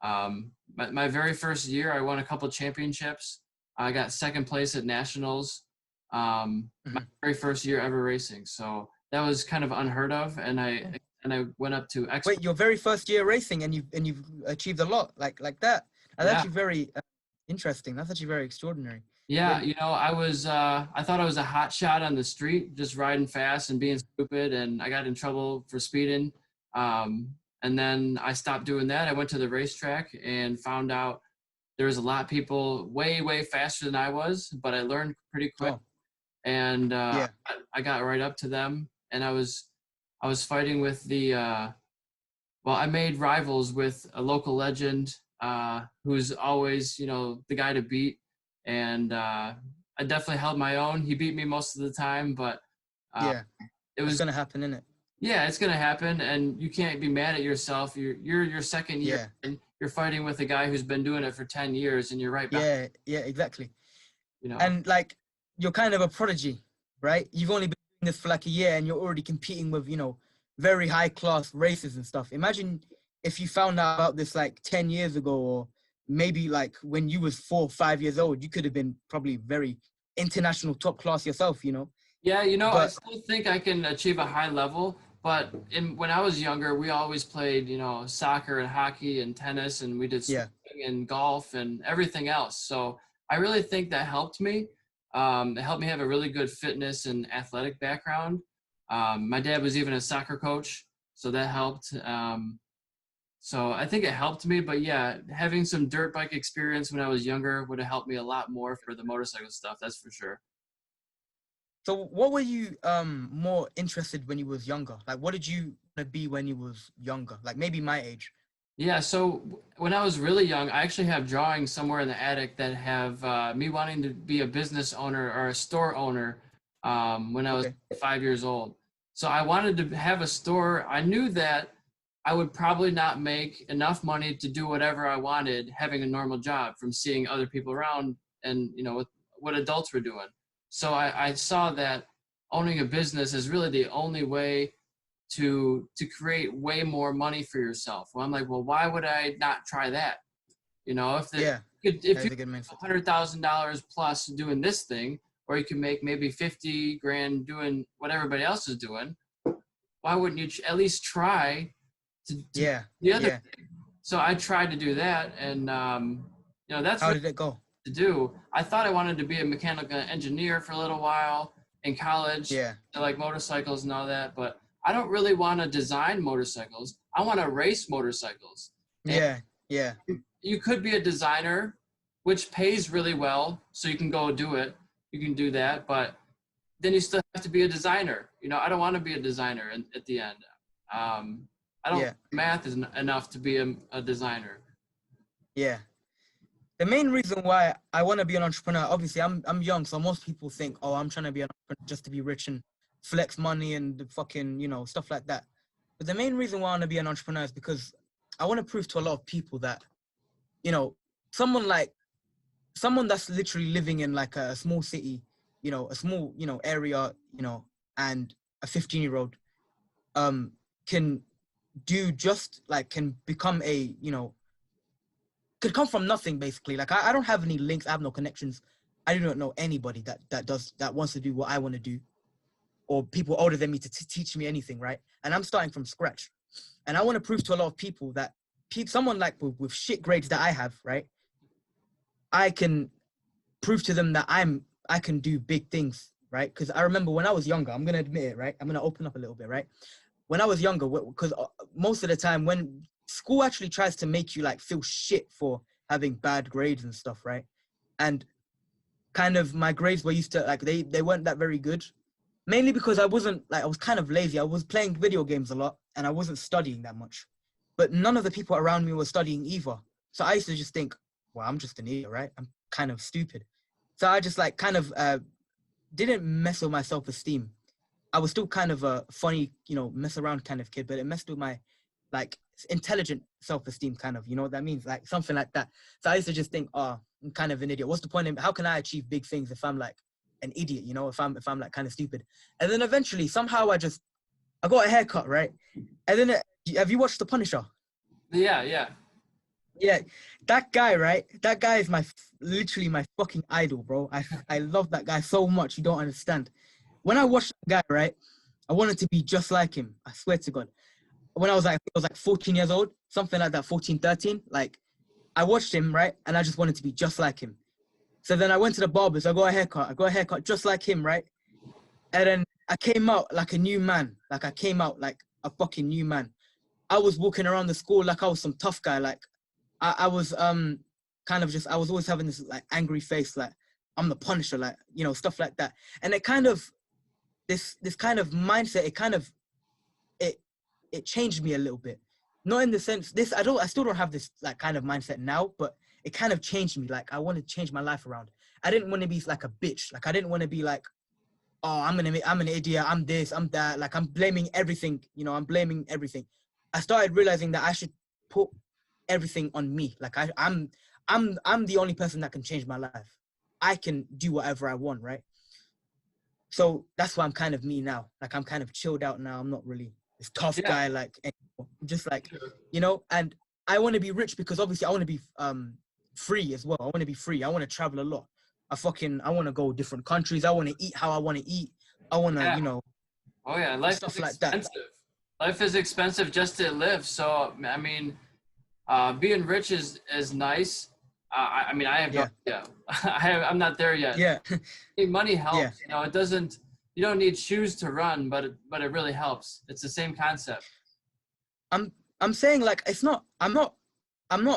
My very first year, I won a couple championships. I got second place at nationals. My Mhm. very first year ever racing, so that was kind of unheard of, and Oh. I went up to Wait, your very first year racing, and you've achieved a lot like that. That's yeah. actually very interesting. That's actually very extraordinary. Yeah, Really. I thought I was a hot shot on the street, just riding fast and being stupid, and I got in trouble for speeding. Um, and then I stopped doing that. I went to the racetrack and found out there was a lot of people way, way faster than I was, but I learned pretty quick, Oh, and yeah. I got right up to them, and I was fighting with well, I made rivals with a local legend who's always, the guy to beat. And I definitely held my own. He beat me most of the time, but uh, Yeah. it That's was, gonna happen, isn't it? yeah, it's going to happen. And you can't be mad at yourself. You're your second year Yeah. and you're fighting with a guy who's been doing it for 10 years and you're right back, Yeah. Yeah. Exactly. you know. And like, you're kind of a prodigy, right? You've only been doing this for like a year, and you're already competing with very high class races and stuff. Imagine if you found out about this like 10 years ago, or maybe like when you was 4 or 5 years old. You could have been probably very international top class yourself. Yeah, I But still think I can achieve a high level, but when I was younger, we always played, soccer and hockey and tennis, and we did yeah, swimming and golf and everything else. So I really think that helped me. It helped me have a really good fitness and athletic background. My dad was even a soccer coach, so that helped. So I think it helped me, but yeah, having some dirt bike experience when I was younger would have helped me a lot more for the motorcycle stuff. That's for sure. So what were you more interested when you was younger? Like, what did you want to be when you was younger? Like maybe my age. Yeah, so when I was really young, I actually have drawings somewhere in the attic that have me wanting to be a business owner or a store owner when I was Okay. 5 years old. So I wanted to have a store. I knew that I would probably not make enough money to do whatever I wanted having a normal job from seeing other people around and, you know, what adults were doing. So I saw that owning a business is really the only way to create way more money for yourself. Well, I'm like, well, why would I not try that? You know, Yeah, if that you is a good mindset. $100,000 plus doing this thing, or you can make maybe 50 grand doing what everybody else is doing, why wouldn't you at least try to Yeah, the other yeah. thing? So I tried to do that, and you know, that's How really did it go? to do. I thought I wanted to be a mechanical engineer for a little while in college, Yeah, I like motorcycles and all that, but I don't really want to design motorcycles. I want to race motorcycles. And yeah, yeah, you could be a designer, which pays really well, so you can go do it. You can do that, but then you still have to be a designer. You know, I don't want to be a designer at the end. I don't yeah, think math is enough to be a designer. yeah. The main reason why I want to be an entrepreneur, obviously, I'm young, so most people think, oh, I'm trying to be an entrepreneur just to be rich and flex money and the fucking, you know, stuff like that. But the main reason why I want to be an entrepreneur is because I want to prove to a lot of people that, you know, someone like someone that's literally living in like a small city, you know, a small, you know, area, you know, and a 15-year-old can do just like can become a, you know, could come from nothing basically. Like I don't have any links, I have no connections. I do not know anybody that wants to do what I want to do, or people older than me to teach me anything, right? And I'm starting from scratch. And I want to prove to a lot of people that someone like with shit grades that I have, right? I can prove to them that I can do big things, right? Because I remember when I was younger, I'm gonna admit it, right? I'm gonna open up a little bit, right? When I was younger, because most of the time when school actually tries to make you like feel shit for having bad grades and stuff, right? And kind of my grades were used to like they weren't that very good, mainly because I wasn't like I was kind of lazy. I was playing video games a lot and I wasn't studying that much. But none of the people around me were studying either. So I used to just think, well, I'm just an idiot, right? I'm kind of stupid. So I just like kind of didn't mess with my self-esteem. I was still kind of a funny, you know, mess around kind of kid, but it messed with my like intelligent self-esteem kind of, you know what that means? Like something like that. So I used to just think, oh, I'm kind of an idiot. What's the point? How can I achieve big things if I'm like an idiot, you know, if I'm like kind of stupid? And then eventually somehow I got a haircut, right? And then have you watched The Punisher? Yeah, yeah. Yeah, that guy, right? That guy is literally my fucking idol, bro. I love that guy so much. You don't understand. When I watched that guy, right, I wanted to be just like him. I swear to God. When I was like 14 years old, something like that, 14, 13. Like I watched him, right, and I just wanted to be just like him. So then I went to the barbers. I got a haircut. I got a haircut just like him, right? And then I came out like a new man. Like I came out like a fucking new man. I was walking around the school like I was some tough guy. Like I was kind of just I was always having this like angry face, like I'm the Punisher, like you know stuff like that. And it kind of this kind of mindset, it it changed me a little bit. Not in the sense I still don't have this like kind of mindset now, but it kind of changed me. Like I want to change my life around. I didn't want to be like a bitch. Like I didn't want to be like, oh, I'm an idiot, I'm this, I'm that. Like I'm blaming everything, you know, I'm blaming everything. I started realizing that I should put everything on me. Like I'm the only person that can change my life. I can do whatever I want, right? So that's why I'm kind of me now. Like I'm kind of chilled out now. I'm not really this tough Yeah. guy like anymore. I'm just like, you know, and I want to be rich because obviously I want to be free as well. I want to be free. I want to travel a lot. I want to go different countries. I want to eat how I want to eat. I want to, Yeah. you know, Oh yeah, life is stuff like that. expensive. Life is expensive just to live. So I mean, being rich is nice. I mean, I have no Yeah. idea. I'm not there yet. Yeah. I mean, money helps. Yeah. You know, it doesn't. You don't need shoes to run, but it really helps. It's the same concept. I'm saying like I'm not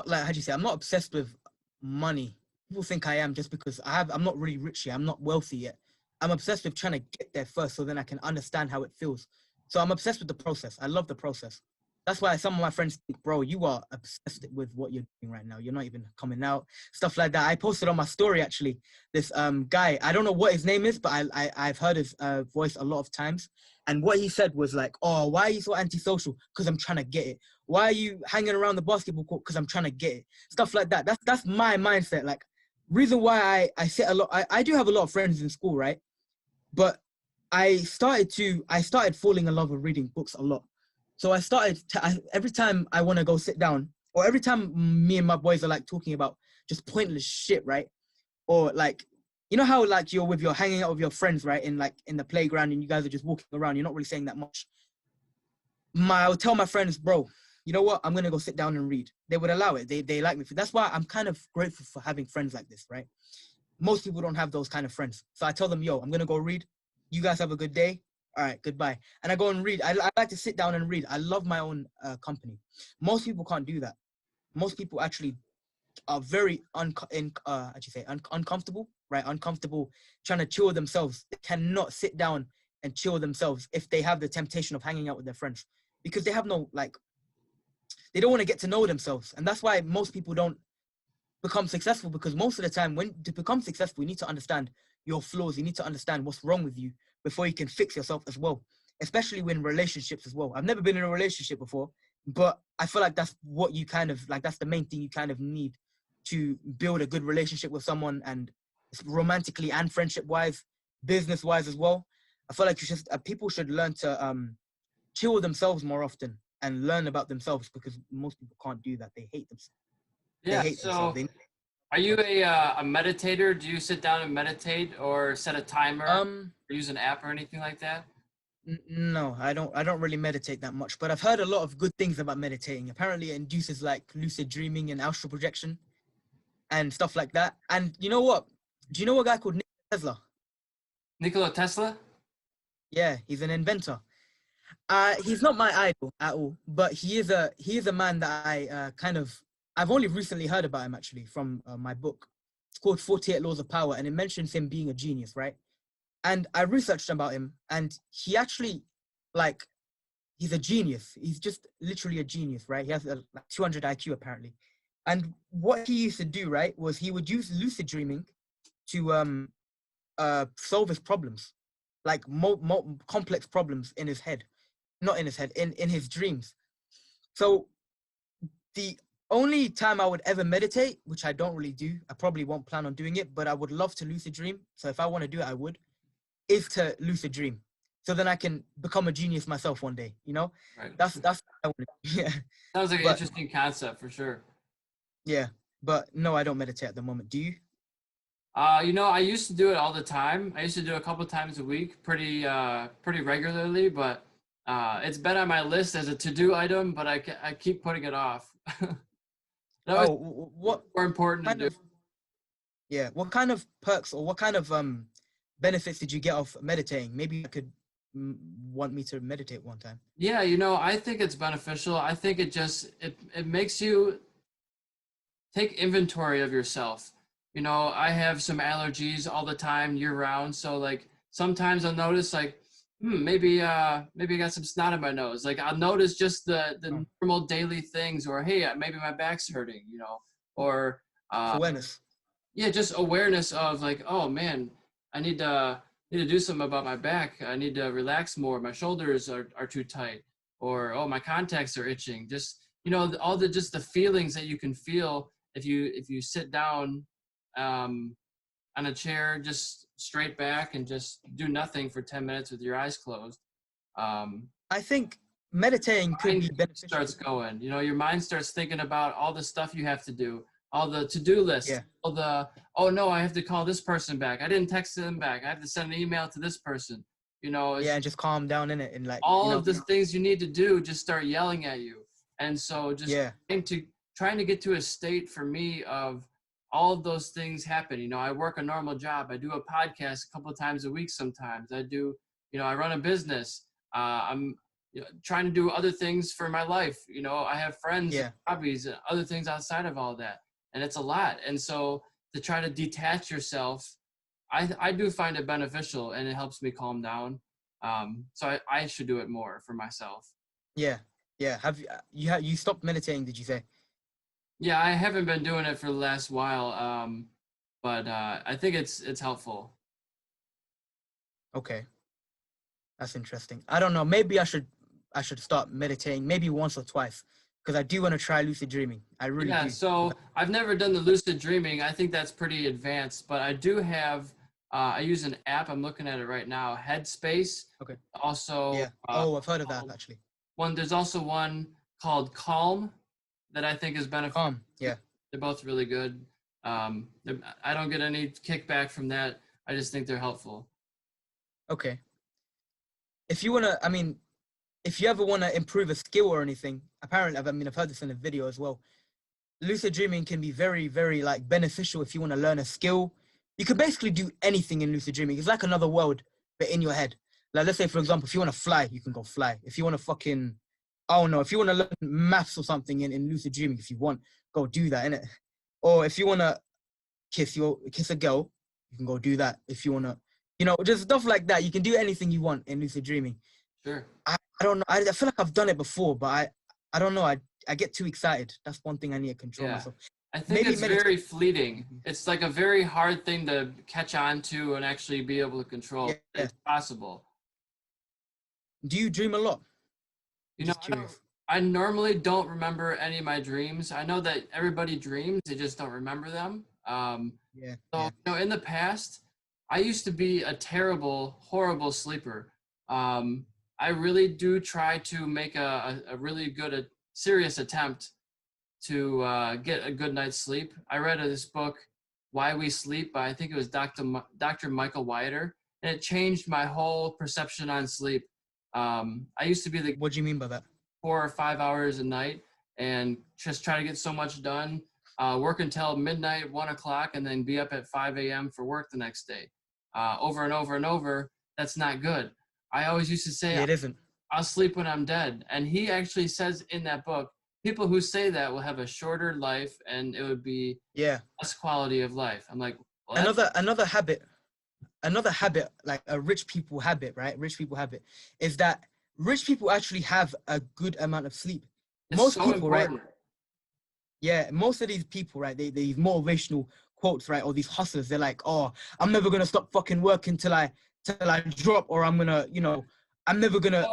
like, how do you say, I'm not obsessed with money. People think I am just because I'm not really rich yet. I'm not wealthy yet. I'm obsessed with trying to get there first so then I can understand how it feels. So I'm obsessed with the process. I love the process. That's why some of my friends think, bro, you are obsessed with what you're doing right now. You're not even coming out, stuff like that. I posted on my story actually, this guy, I don't know what his name is, but I've heard his voice a lot of times. And what he said was like, oh, why are you so antisocial? Because I'm trying to get it. Why are you hanging around the basketball court? Because I'm trying to get it. Stuff like that. That's my mindset. Like, reason why I sit a lot. I do have a lot of friends in school, right? But I started falling in love with reading books a lot. So every time I want to go sit down, or every time me and my boys are like talking about just pointless shit, right? Or like, you know how like you're hanging out with your friends, right? In the playground, and you guys are just walking around. You're not really saying that much. I'll tell my friends, bro, you know what? I'm gonna go sit down and read. They would allow it. They like me. That's why I'm kind of grateful for having friends like this, right? Most people don't have those kind of friends. So I tell them, yo, I'm gonna go read. You guys have a good day. All right, goodbye. And I go and read. I like to sit down and read. I love my own company. Most people can't do that. Most people actually are very uncomfortable, right? Uncomfortable trying to chill themselves. They cannot sit down and chill themselves if they have the temptation of hanging out with their friends, because they have no they don't want to get to know themselves. And that's why most people don't become successful, because most of the time to become successful, you need to understand your flaws. You need to understand what's wrong with you before you can fix yourself as well, especially when relationships as well. I've never been in a relationship before, but I feel like that's what you kind of like, that's the main thing you kind of need to build a good relationship with someone, and romantically and friendship wise, business wise as well. I feel like people should learn to chill themselves more often and learn about themselves, because most people can't do that. They hate themselves. They Yeah. hate themselves. So, are you a meditator? Do you sit down and meditate, or set a timer, or use an app or anything like that? No, I don't really meditate that much, but I've heard a lot of good things about meditating. Apparently it induces like lucid dreaming and astral projection and stuff like that. And you know what? Do you know a guy called Nikola Tesla? Nikola Tesla? Yeah, he's an inventor. He's not my idol at all, but he is a man that I've only recently heard about him actually from my book. It's called 48 Laws of Power, and it mentions him being a genius, right? And I researched about him, and he actually, like, he's a genius. He's just literally a genius, right? He has like 200 IQ apparently. And what he used to do, right, was he would use lucid dreaming to solve his problems, like complex problems in his head, not in his head, in his dreams. So the only time I would ever meditate, which I don't really do, I probably won't plan on doing it, but I would love to lucid dream. So if I want to do it, I would, is to lucid dream. So then I can become a genius myself one day, you know? Right. That's what I want to do. Yeah. Sounds like an But interesting concept for sure. yeah, but no, I don't meditate at the moment. Do you? You know, I used to do it all the time. I used to do it a couple times a week, pretty regularly, but it's been on my list as a to-do item, but I keep putting it off. That was What more important to kind do. of, yeah, what kind of perks or what kind of benefits did you get off meditating? Maybe you could want me to meditate one time. Yeah, you know, I think it's beneficial. I think it makes you take inventory of yourself. You know, I have some allergies all the time year round, so like sometimes I'll notice like maybe I got some snot in my nose. Like I'll notice just the normal daily things, or hey, maybe my back's hurting, you know, or Awareness. yeah, just awareness of like, oh man, I need to do something about my back. I need to relax more. My shoulders are too tight, or oh, my contacts are itching. Just, you know, all the just the feelings that you can feel if you sit down on a chair, just straight back and just do nothing for 10 minutes with your eyes closed. I think meditating could be Mind beneficial. starts going. You know, your mind starts thinking about all the stuff you have to do, all the to-do lists, Yeah. all the, oh no, I have to call this person back. I didn't text them back. I have to send an email to this person. You know, it's Yeah, and just calm down in it and like, all you know. of the things you need to do just start yelling at you. And so just Yeah. trying to get to a state for me of all of those things happen. You know, I work a normal job. I do a podcast a couple of times a week sometimes. I do, you know, I run a business. I'm trying to do other things for my life. You know, I have friends, Yeah. hobbies, and other things outside of all that. And it's a lot. And so to try to detach yourself, I do find it beneficial, and it helps me calm down. So I should do it more for myself. Yeah. Yeah. Have you stopped meditating, did you say? Yeah, I haven't been doing it for the last while, but I think it's helpful. Okay. That's interesting. I don't know. Maybe I should start meditating maybe once or twice because I do want to try lucid dreaming. I really Yeah, do. so I've never done the lucid dreaming. I think that's pretty advanced, but I do have. I use an app. I'm looking at it right now. Headspace. Okay. Also, Yeah. Oh, I've heard of that actually. there's also one called Calm that I think is beneficial. Calm. Yeah. They're both really good. I don't get any kickback from that. I just think they're helpful. Okay. If you wanna, I mean, if you ever wanna improve a skill or anything, apparently, I've heard this in a video as well. Lucid dreaming can be very, very like beneficial if you want to learn a skill. You can basically do anything in lucid dreaming. It's like another world, but in your head. Like let's say, for example, if you want to fly, you can go fly. If you want to fucking, I don't know, if you want to learn maths or something in lucid dreaming, if you want, go do that, innit? Or if you want to kiss a girl, you can go do that. If you want to, just stuff like that. You can do anything you want in lucid dreaming. Sure. I don't know. I feel like I've done it before, but I don't know. I get too excited. That's one thing I need to control myself. I think it's very fleeting. It's like a very hard thing to catch on to and actually be able to control. Yeah. It's possible. Do you dream a lot? You Just know, curious. I normally don't remember any of my dreams. I know that everybody dreams, they just don't remember them. Yeah. So, in the past, I used to be a terrible, horrible sleeper. I really do try to make a really good, serious attempt to get a good night's sleep. I read this book, Why We Sleep, by I think it was Dr. Michael Wyatter, and it changed my whole perception on sleep. I used to be What do you mean by that? 4 or 5 hours a night and just try to get so much done, work until midnight, 1 o'clock, and then be up at 5 a.m. for work the next day. Over and over and over, that's not good. I always used to say, Yeah, it isn't. I'll sleep when I'm dead. And he actually says in that book, people who say that will have a shorter life and it would be less quality of life. I'm like, well, another habit, like a rich people habit, right? Rich people habit is that rich people actually have a good amount of sleep. Most so people, important. right? Yeah, most of these people, right? These motivational quotes, right? Or these hustlers, they're like, "Oh, I'm never gonna stop fucking working till I drop, or I'm gonna, I'm never gonna,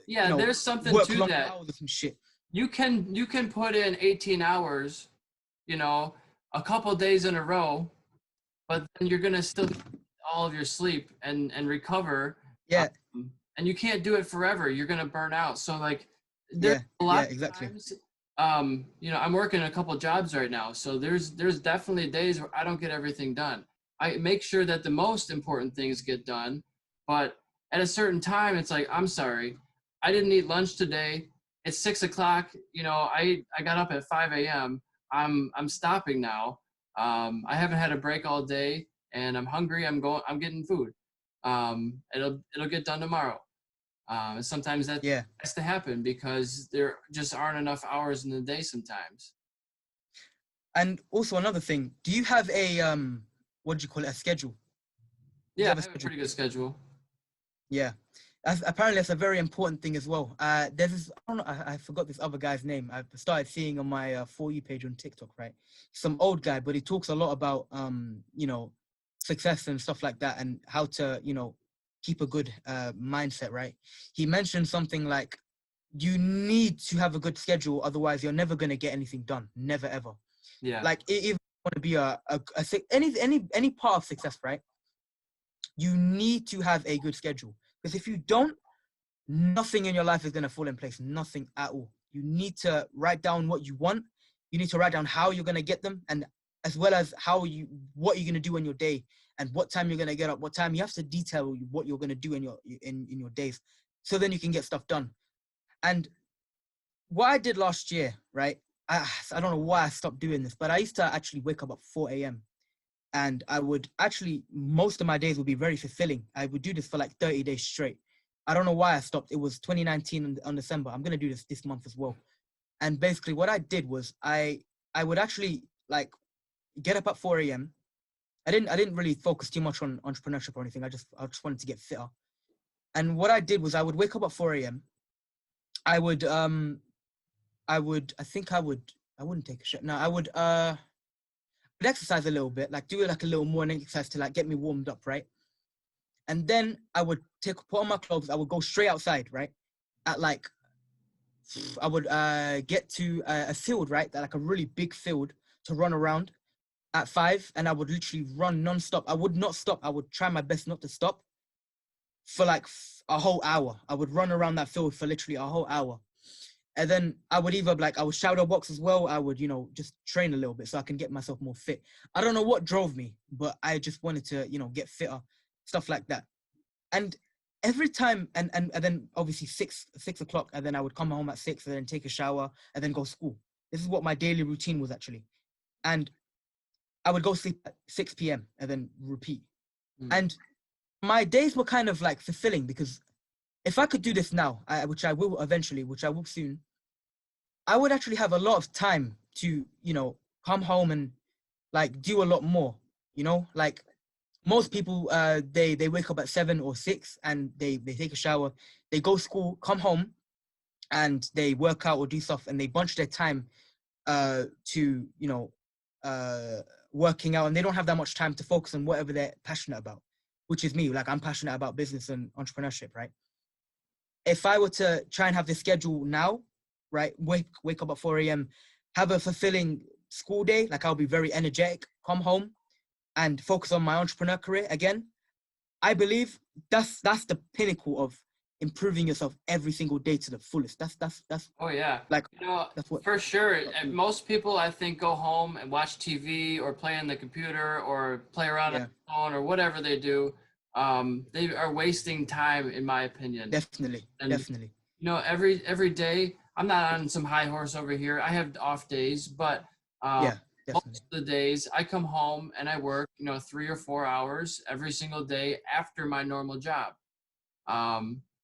There's something work to long that. hours or some shit." You can put in 18 hours, a couple days in a row, but then you're gonna still get all of your sleep and recover. Yeah. And you can't do it forever. You're gonna burn out. So like, there's a lot of times, I'm working a couple jobs right now, so there's definitely days where I don't get everything done. I make sure that the most important things get done, but at a certain time, it's like, I'm sorry, I didn't eat lunch today. It's 6 o'clock. I got up at 5 a.m. I'm stopping now. I haven't had a break all day, and I'm hungry. I'm getting food. It'll get done tomorrow. And sometimes that has to happen because there just aren't enough hours in the day sometimes. And also another thing, do you have a what do you call it, a schedule? Yeah, I have a pretty good schedule. Yeah. Apparently that's a very important thing as well. There's this, I don't know, I forgot this other guy's name. I started seeing on my For You page on TikTok, right? Some old guy, but he talks a lot about success and stuff like that, and how to keep a good mindset, right? He mentioned something like, you need to have a good schedule, otherwise you're never going to get anything done. Never ever. Yeah. Like if you want to be any part of success, right? You need to have a good schedule, because if you don't, nothing in your life is going to fall in place. Nothing at all. You need to write down what you want. You need to write down how you're going to get them, and as well as what you're going to do in your day, and what time you're going to get up, what time. You have to detail what you're going to do in your days, so then you can get stuff done. And what I did last year, right? I don't know why I stopped doing this, but I used to actually wake up at 4 a.m. and I would actually, most of my days would be very fulfilling. I would do this for like 30 days straight. I don't know why I stopped. It was 2019 on December. I'm going to do this month as well. And basically what I did was I would actually like get up at 4 a.m. I didn't really focus too much on entrepreneurship or anything. I just wanted to get fitter. And what I did was I would wake up at 4 a.m. I would I wouldn't take a shit. No, I would exercise a little bit, like do like a little morning exercise to like get me warmed up, right? And then I would put on my clothes, I would go straight outside, right? At like I would get to a field, right? Like a really big field to run around at 5, and I would literally run non-stop. I would not stop. I would try my best not to stop for like a whole hour. I would run around that field for literally a whole hour. And then I would either like, I would shadow box as well. I would, just train a little bit so I can get myself more fit. I don't know what drove me, but I just wanted to, get fitter, stuff like that. And every time, and then obviously 6 o'clock, and then I would come home at 6 and then take a shower and then go to school. This is what my daily routine was actually. And I would go sleep at 6 p.m. and then repeat. And my days were kind of like fulfilling because if I could do this now, which I will eventually, which I will soon, I would actually have a lot of time to, come home and like do a lot more, like most people, they wake up at 7 or 6 and they take a shower, they go to school, come home and they work out or do stuff and they bunch their time to, working out, and they don't have that much time to focus on whatever they're passionate about, which is me. Like I'm passionate about business and entrepreneurship, right? If I were to try and have this schedule now, right, wake up at 4 a.m., have a fulfilling school day, like I'll be very energetic, come home and focus on my entrepreneur career again, I believe that's the pinnacle of improving yourself every single day to the fullest. That's Oh yeah, like that's what, for sure. And most people, I think, go home and watch TV or play on the computer or play around on the phone or whatever they do. They are wasting time, in my opinion. Definitely. Every day, I'm not on some high horse over here. I have off days, but most of the days I come home and I work, 3 or 4 hours every single day after my normal job.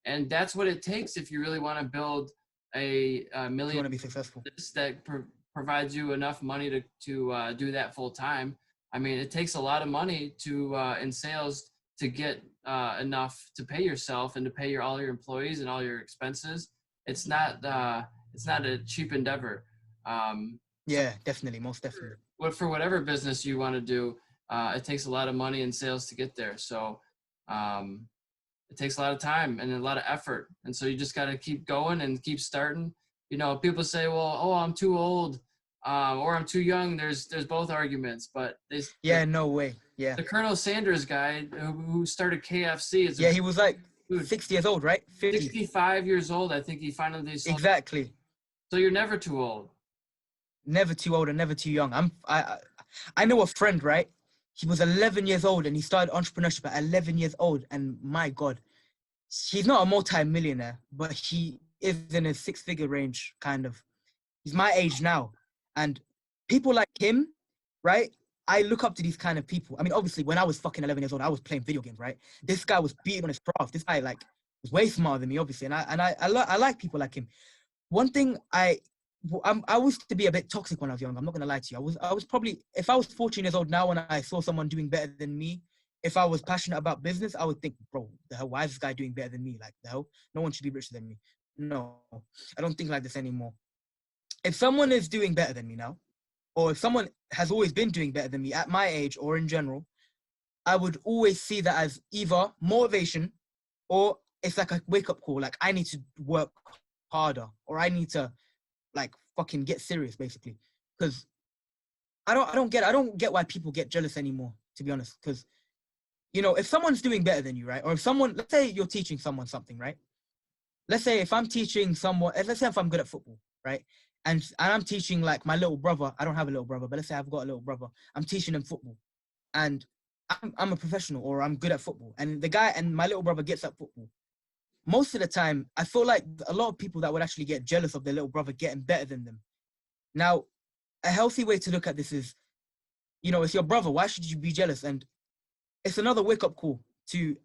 And that's what it takes if you really want to build a million. You want to be successful. That provides you enough money to do that full time. I mean, it takes a lot of money to in sales to get enough to pay yourself and to pay all your employees and all your expenses. It's not a cheap endeavor. Yeah, definitely, most definitely. For whatever business you want to do, it takes a lot of money and sales to get there. So it takes a lot of time and a lot of effort. And so you just got to keep going and keep starting. People say, well, oh, I'm too old or I'm too young. There's both arguments, but no way. Yeah. The Colonel Sanders guy who started KFC. He was like 60 years old, right? 65 years old. I think he finally sold. Exactly. So you're never too old. Never too old and never too young. I know a friend, right? He was 11 years old and he started entrepreneurship at 11 years old. And my God, he's not a multi-millionaire, but he is in a 6-figure range, kind of. He's my age now. And people like him, right? I look up to these kind of people. I mean, obviously, when I was fucking 11 years old, I was playing video games, right? This guy was beating on his craft. This guy, was way smarter than me, obviously. And I like people like him. One thing I used to be a bit toxic when I was young. I'm not gonna lie to you. I was probably, if I was 14 years old now and I saw someone doing better than me, if I was passionate about business, I would think, bro, the hell, why is this guy doing better than me? Like, the hell, no one should be richer than me. No, I don't think like this anymore. If someone is doing better than me now, or if someone has always been doing better than me at my age or in general, I would always see that as either motivation or it's like a wake-up call. Like, I need to work harder, or I need to like fucking get serious, basically. Because I don't get why people get jealous anymore, to be honest. Because if someone's doing better than you, right? Or if someone, let's say you're teaching someone something, right? Let's say if I'm teaching someone, let's say if I'm good at football, right? And I'm teaching like my little brother. I don't have a little brother, but let's say I've got a little brother. I'm teaching him football, and I'm a professional, or I'm good at football. And the guy and my little brother gets at football. Most of the time, I feel like a lot of people that would actually get jealous of their little brother getting better than them Now, a healthy way to look at this is, you know, it's your brother. Why should you be jealous? And it's another wake-up call to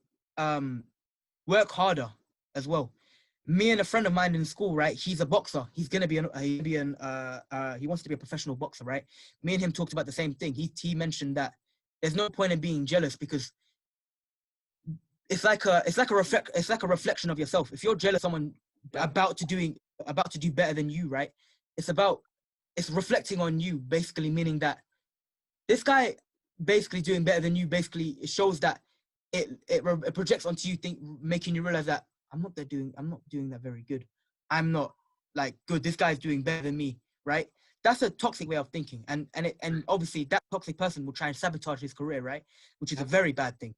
work harder as well. Me and a friend of mine in school, right? He's a boxer. He's gonna be he wants to be a professional boxer, right? Me and him talked about the same thing. He mentioned that there's no point in being jealous because it's like a reflection of yourself. If you're jealous of someone about to do better than you, right? It's reflecting on you, basically meaning that this guy basically doing better than you, basically it shows that it projects onto you, making you realize that I'm not doing that very good. I'm not like good. This guy's doing better than me, right? That's a toxic way of thinking, and obviously that toxic person will try and sabotage his career, right? Which is a very bad thing.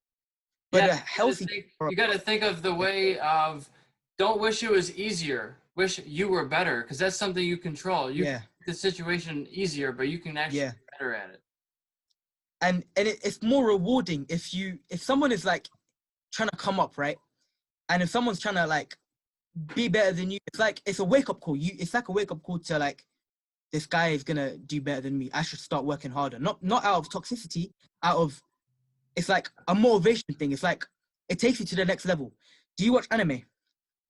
But Yeah, a healthy, you got to think of the way of don't wish it was easier. Wish you were better because that's something you control. You can yeah, make the situation easier, but you can actually yeah. be better at it. And it's more rewarding if someone is like trying to come up, right? And if someone's trying to like be better than you, it's a wake-up call. It's like a wake-up call to like, this guy is gonna do better than me. I should start working harder. Not out of toxicity, out of, it's like a motivation thing. It's like it takes you to the next level. Do you watch anime?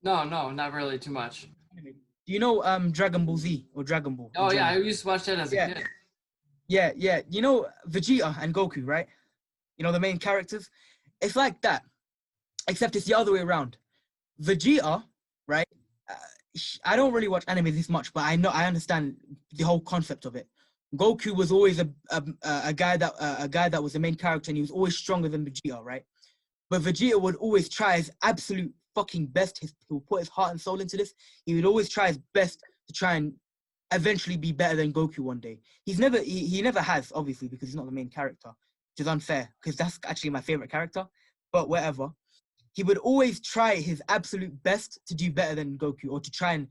No, not really too much. Do you know Dragon Ball Z or Dragon Ball in Oh yeah, general? I used to watch that as a Yeah, kid. yeah. You know Vegeta and Goku, right? You know the main characters. It's like that, except it's the other way around. Vegeta, right? Uh, I don't really watch anime this much, but I understand the whole concept of it. Goku was always a guy that was the main character, and he was always stronger than Vegeta, right? But Vegeta would always try his absolute fucking best. He would put his heart and soul into this. He would always try his best to try and eventually be better than Goku one day. He never has, obviously, because he's not the main character, which is unfair because that's actually my favorite character. But whatever, he would always try his absolute best to do better than Goku, or to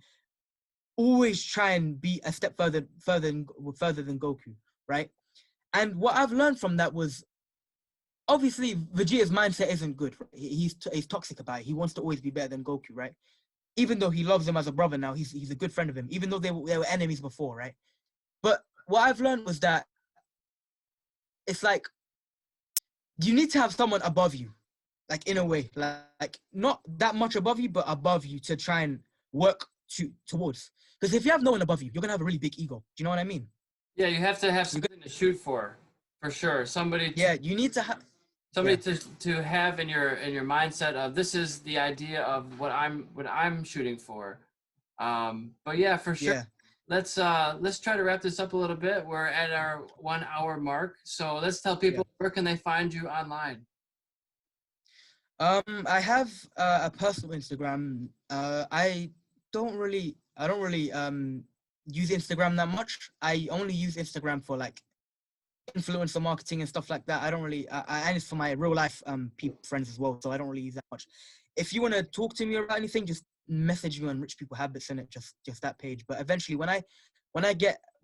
always try and be a step further than Goku, right? And what I've learned from that was, obviously Vegeta's mindset isn't good. Right? He's toxic about it. He wants to always be better than Goku, right? Even though he loves him as a brother now, he's a good friend of him. Even though they were enemies before, right? But what I've learned was that it's like you need to have someone above you, like in a way, like not that much above you, but above you to try and work towards. Because if you have no one above you, you're gonna have a really big ego. Do you know what I mean? Yeah, you have to have something to shoot for sure. Yeah, you need to have. Somebody Yeah, to have in your mindset of this is the idea of what I'm shooting for. But yeah, for sure. yeah. Let's try to wrap this up a little bit. We're at our 1 hour mark, so let's tell Yeah. people where can they find you online. I have a personal Instagram. I don't really use Instagram that much. I only use Instagram for like influencer marketing and stuff like that. I don't really, and it's for my real life people friends as well. So I don't really use that much. If you want to talk to me about anything, just message me on Rich People Habits in it, just that page. But eventually, when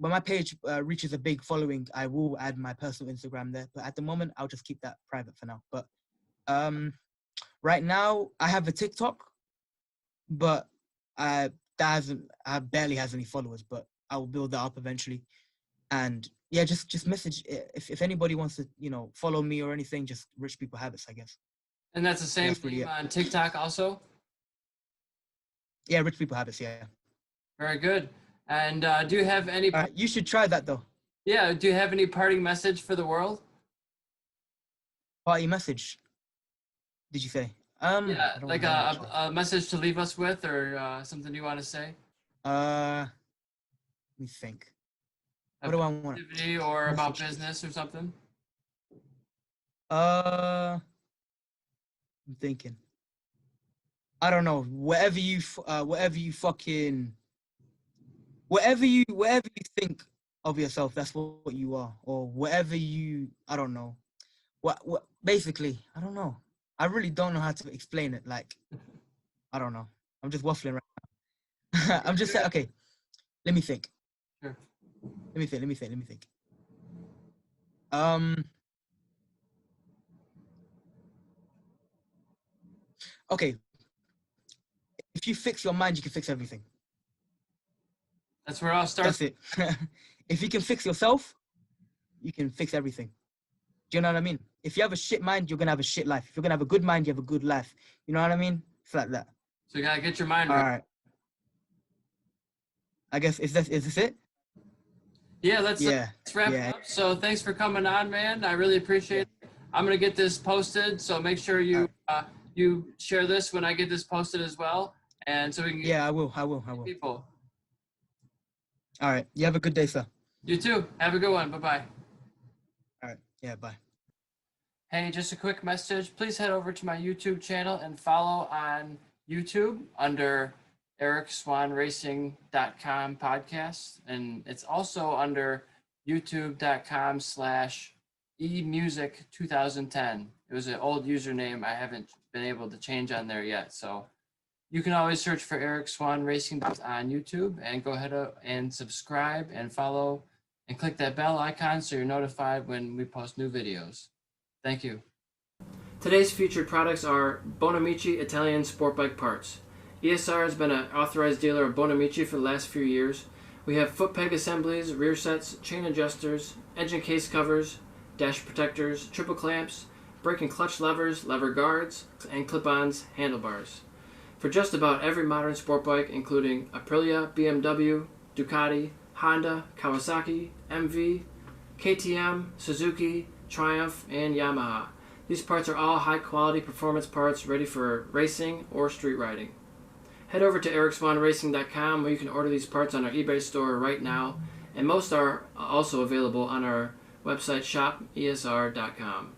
my page reaches a big following, I will add my personal Instagram there. But at the moment, I'll just keep that private for now. But um, right now, I have a TikTok, but I barely has any followers. But I will build that up eventually. And yeah, just message if anybody wants to, follow me or anything. Just Rich People Habits, I guess. And that's the Yeah, same that's really name it. on TikTok also. Yeah, Rich People Habits. Yeah. Very good. And do you have any? You should try that though. Yeah. Do you have any parting message for the world? Party message. Did you say? Yeah, I don't like really know actually. a message to leave us with, or something you want to say? Let me think. A What do I want? activity or about Message. business or something? I'm thinking. I don't know. Whatever you think of yourself, that's what you are. Or whatever I don't know. What basically, I don't know. I really don't know how to explain it. Like, I don't know. I'm just waffling right now. I'm just saying, okay, let me think. Sure. Let me think. Um, okay. If you fix your mind, you can fix everything. That's where it all starts. That's it. If you can fix yourself, you can fix everything. Do you know what I mean? If you have a shit mind, you're gonna have a shit life. If you're gonna have a good mind, you have a good life. You know what I mean? It's like that. So you gotta get your mind All right. right. I guess is this it? Yeah, let's wrap yeah. it up. So thanks for coming on, man. I really appreciate it. I'm gonna get this posted, so make sure you you share this when I get this posted as well, and so we can get Yeah, I will. people. All right. You have a good day, sir. You too. Have a good one. Bye bye. All right. Yeah. Bye. Hey, just a quick message. Please head over to my YouTube channel and follow on YouTube under ericswanracing.com podcast. And it's also under youtube.com/emusic2010. It was an old username I haven't been able to change on there yet. So you can always search for Eric Swahn Racing on YouTube and go ahead and subscribe and follow and click that bell icon so you're notified when we post new videos. Thank you. Today's featured products are Bonamici Italian Sport Bike Parts. ESR has been an authorized dealer of Bonamici for the last few years. We have foot peg assemblies, rear sets, chain adjusters, engine case covers, dash protectors, triple clamps, brake and clutch levers, lever guards, and clip-ons, handlebars. For just about every modern sport bike, including Aprilia, BMW, Ducati, Honda, Kawasaki, MV, KTM, Suzuki, Triumph, and Yamaha. These parts are all high-quality performance parts ready for racing or street riding. Head over to ericswanracing.com where you can order these parts on our eBay store right now, and most are also available on our website shop, esr.com.